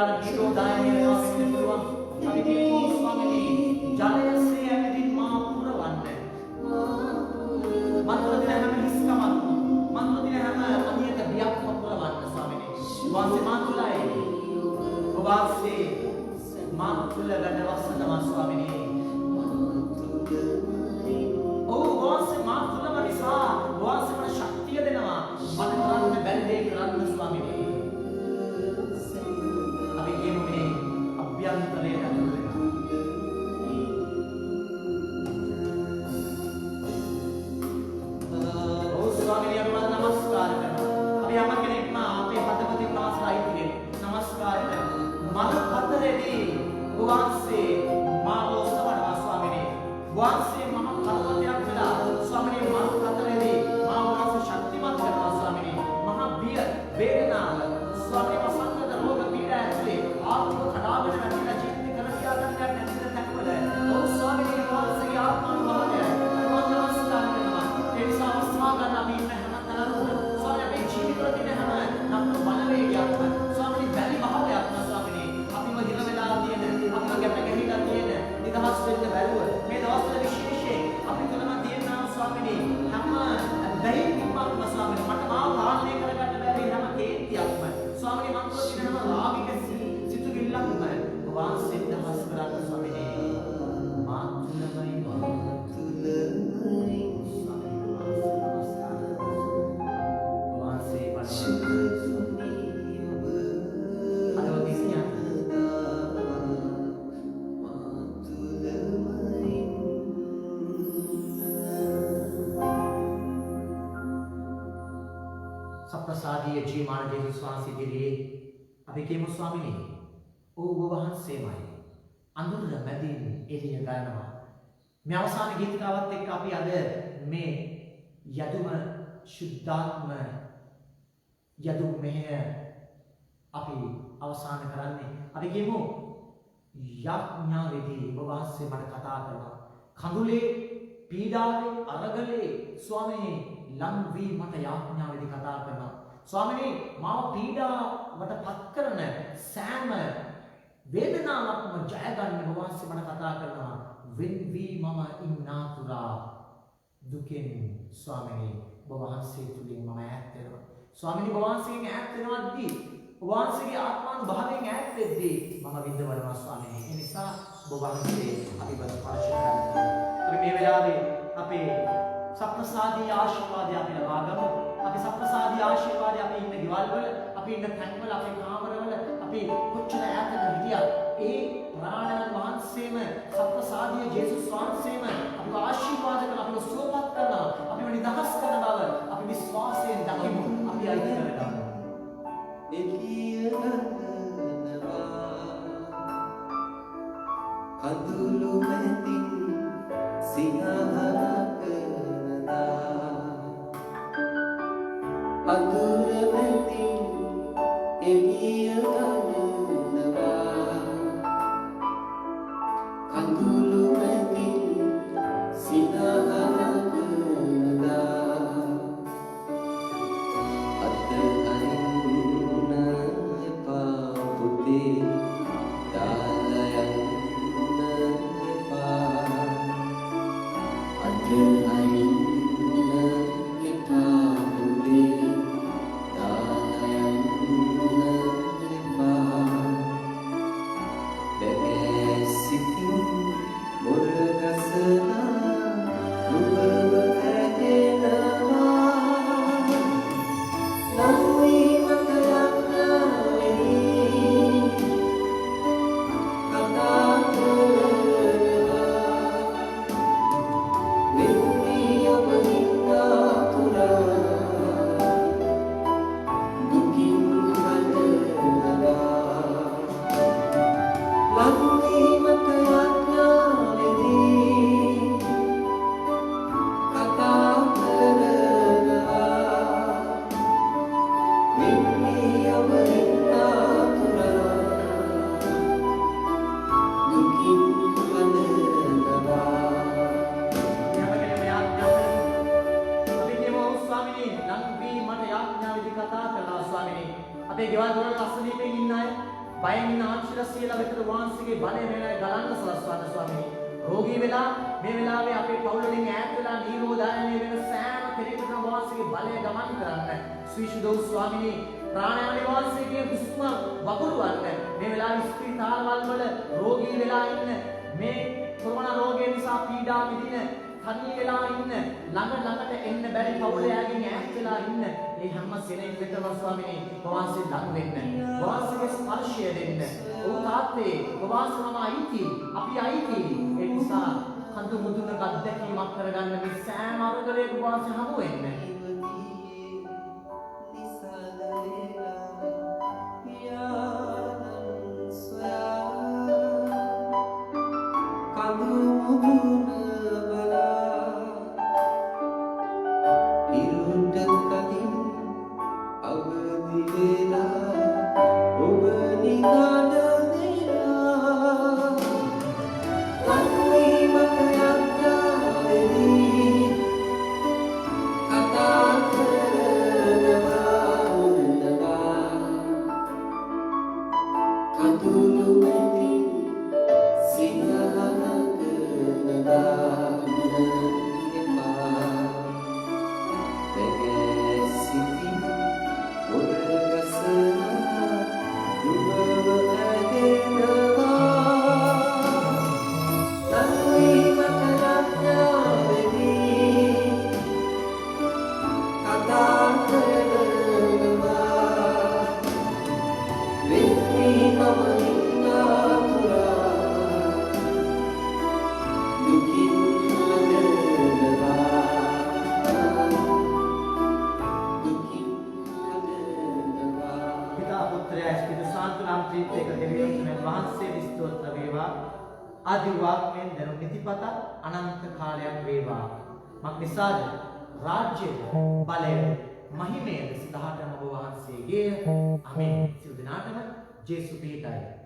විශාල පීඩෝදායනය වෙනවා වෙන්න පුළුවන්. අපි කියමු ස්වාමීනි ජලයසේ ඇවිදින් මා පුරවන්න. මන්ත්‍ර දින හැම හිස්කමක් මන්ත්‍ර දින හැම අනියත බියක්ම පුරවන්න ස්වාමීනි. වාසේ මා තුලයි. වාසේ මා තුල වැඩ වසනවා ස්වාමීනි. වාසේ මා තුලම නිසා වාසේ මට ශක්තිය දෙනවා. මට කරන්න බැරි දේ කරන්න ස්වාමීනි. අපි කියමු මේ අභ්‍යන්තරයේ ඇතුළත වෙනවා. ස්වාමීනි අපි නමස්කාර කරනවා. අපි හැම කෙනෙක්ම අපේ හදවතින් වාසයි නමස්කාර කරනවා. මම හතරේදී වාසේ මාව ඔසවනවා ස්වාමීනි. වාසේ මම පර්වතයක් වෙලා ස්වාමීනි මම හතරේදී මාව වාසේ ශක්තිමත් කරනවා ස්වාමීනි. මහා බිය වේදනාව ස්වාමීනි වසංගත රෝග පීඩා ඇතුලේ ආත්ම කඩාගෙන වැටිලා ජීවිත කර කියා ගන්න නැතිද තැන්වල ඔව් ස්වාමීනි වාසේ ආත්මානුභවය නමස්කාර කරනවා. ඒ නිසා අවස්ථාව ගන්න අපි ඉන්න හැමතැනම ස්වාමීනි අපේ ජීවිතවල තියෙන හැම නම් බලවේගයක්ම ස්වාමීනි බැරි භාවයක්ම ස්වාමීනි අපිව දින වෙලා තියෙන අපිව ගැට ගැහිලා තියෙන නිදහස් වෙන්න බැරුව මේ දවස්වල විශේෂයෙන් අපි තුලම තියෙනවා ස්වාමීනි හැම බැරිකමක්ම ස්වාමීනි මට මාව පාලනය කරගන්න බැරි හැම කේන්තියක්ම ස්වාමීනි මම තුල තියෙන හැම රාගික සිතුවිල්ලක්ම වාසෙන් දහස් කරන්න ස්වාමීනි මා තුලමයි වාසේ සප්‍රසාදීය ජීවමාන ජේසුස් වහන්සේ ඉදිරියේ අපි කියමු ස්වාමීනි ඔබ වහන්සේමයි අඳුර මැදින් එළිය ගන්නවා. මේ අවසාන ගීතිකාවත් එක්ක අපි අද මේ යදුම ශුද්ධාත්ම යදුම් මෙහෙය අපි අවසන් කරන්නේ. අපි කියමු යාඥාවේදී ඔබ වහන්සේ මට කතා කරනවා. කඳුලේ පීඩාවේ අරගලේ ස්වාමීනි ලං වී මට යාඥාවේදී කතා කරනවා. ස්වාමීනි මාව පීඩාවට පත් කරන සෑම වේදනාවක්ම ජය ගන්න ඔබ වහන්සේ මට කතා කරනවා. වෙන් වී මම ඉන්නාතුරා දුකෙන් ස්වාමීනි ඔබ වහන්සේ තුලින් මම ඈත් වෙනවා. ස්වාමීනි ඔබ වහන්සේගෙන් ඈත් වෙනවද්දී ඔබ වහන්සේගේ ආත්මානුභාවයෙන් ඈත් වෙද්දී මම විඳවනවා ස්වාමීනි. ඒ නිසා ඔබ වහන්සේ අපිව ස්පර්ශ කරන්න. අපි මේ වෙලාවේ අපේ සප්‍රසාදී ආශිර්වාදය අපි ලබා ගමු. අපි සප්‍රසාදී ආශිර්වාදය අපි ඉන්න ගෙවල් වල, අපි ඉන්න තැන්වල, අපේ කාමරවල, අපි කොච්චර ඈතක හිටියත් ඒ ප්‍රාණයන් වහන්සේම සප්‍රසාදී ජේසුස් වහන්සේම අපිව ආශිර්වාද කරන අපිව සුවපත් කරනවා. අපිව නිදහස් කරන බව අපි විශ්වාසයෙන් දකිමු. අපි අයිති කරගමු. කඳුළු මැදින් සිනහනකනදා අඳුර මැදින් එළිය ගමනවා කඳුළු මැදින් සිනහනකනදා අත අරින්න එපා පුතේ බයෙන් ඉන්න ආංශික සියලා වෙතට වහන්සේගේ බලය වෙනයි ගලන්න සලස්වන්න ස්වාමීනි. රෝගී වෙලා මේ වෙලාවේ අපේ පවුල වලින් ඈත් වෙලා නිරෝධායනය වෙන සෑම කෙනෙකුටම වහන්සේගේ බලය ගමන් කරන්න. ශ්‍රීශුද්ධ ස්වාමීනි ප්‍රාණයාමේ වහන්සේගේ හුස්ම වගුරුවන්න. මේ වෙලාවේ ස්පිරිතාලවල වල රෝගී වෙලා ඉන්න මේ කොරෝනා රෝගය නිසා පීඩා විඳින තනි වෙලා ඉන්න ළඟට එන්න බැරි පවුලයාගෙන් ඈත් වෙලා ඉන්න මේ හැම කෙනෙක් වෙතම ස්වාමීනි වහන්සේ ළඟ වෙන්න. වහන්සේගේ ස්පර්ශය දෙන්න. ඔව් තාත්තේ වහන්සේම අයිති. අපි අයිති. ඒ නිසා කඳු මුදුනක අත්දැකීමක් කරගන්න මේ සෑම අරගලයක වහන්සේ හමු වෙන්න. ආදිවාක්මෙන් දරු නිතිපත අනන්ත කාලයක් වේවා. මක්නිසාද රාජ්‍යය බලය මහිමය සිතාටම ඔබ වහන්සේගේ. ආමේන්. සියලු දෙනාටම ජේසු පීඨයි.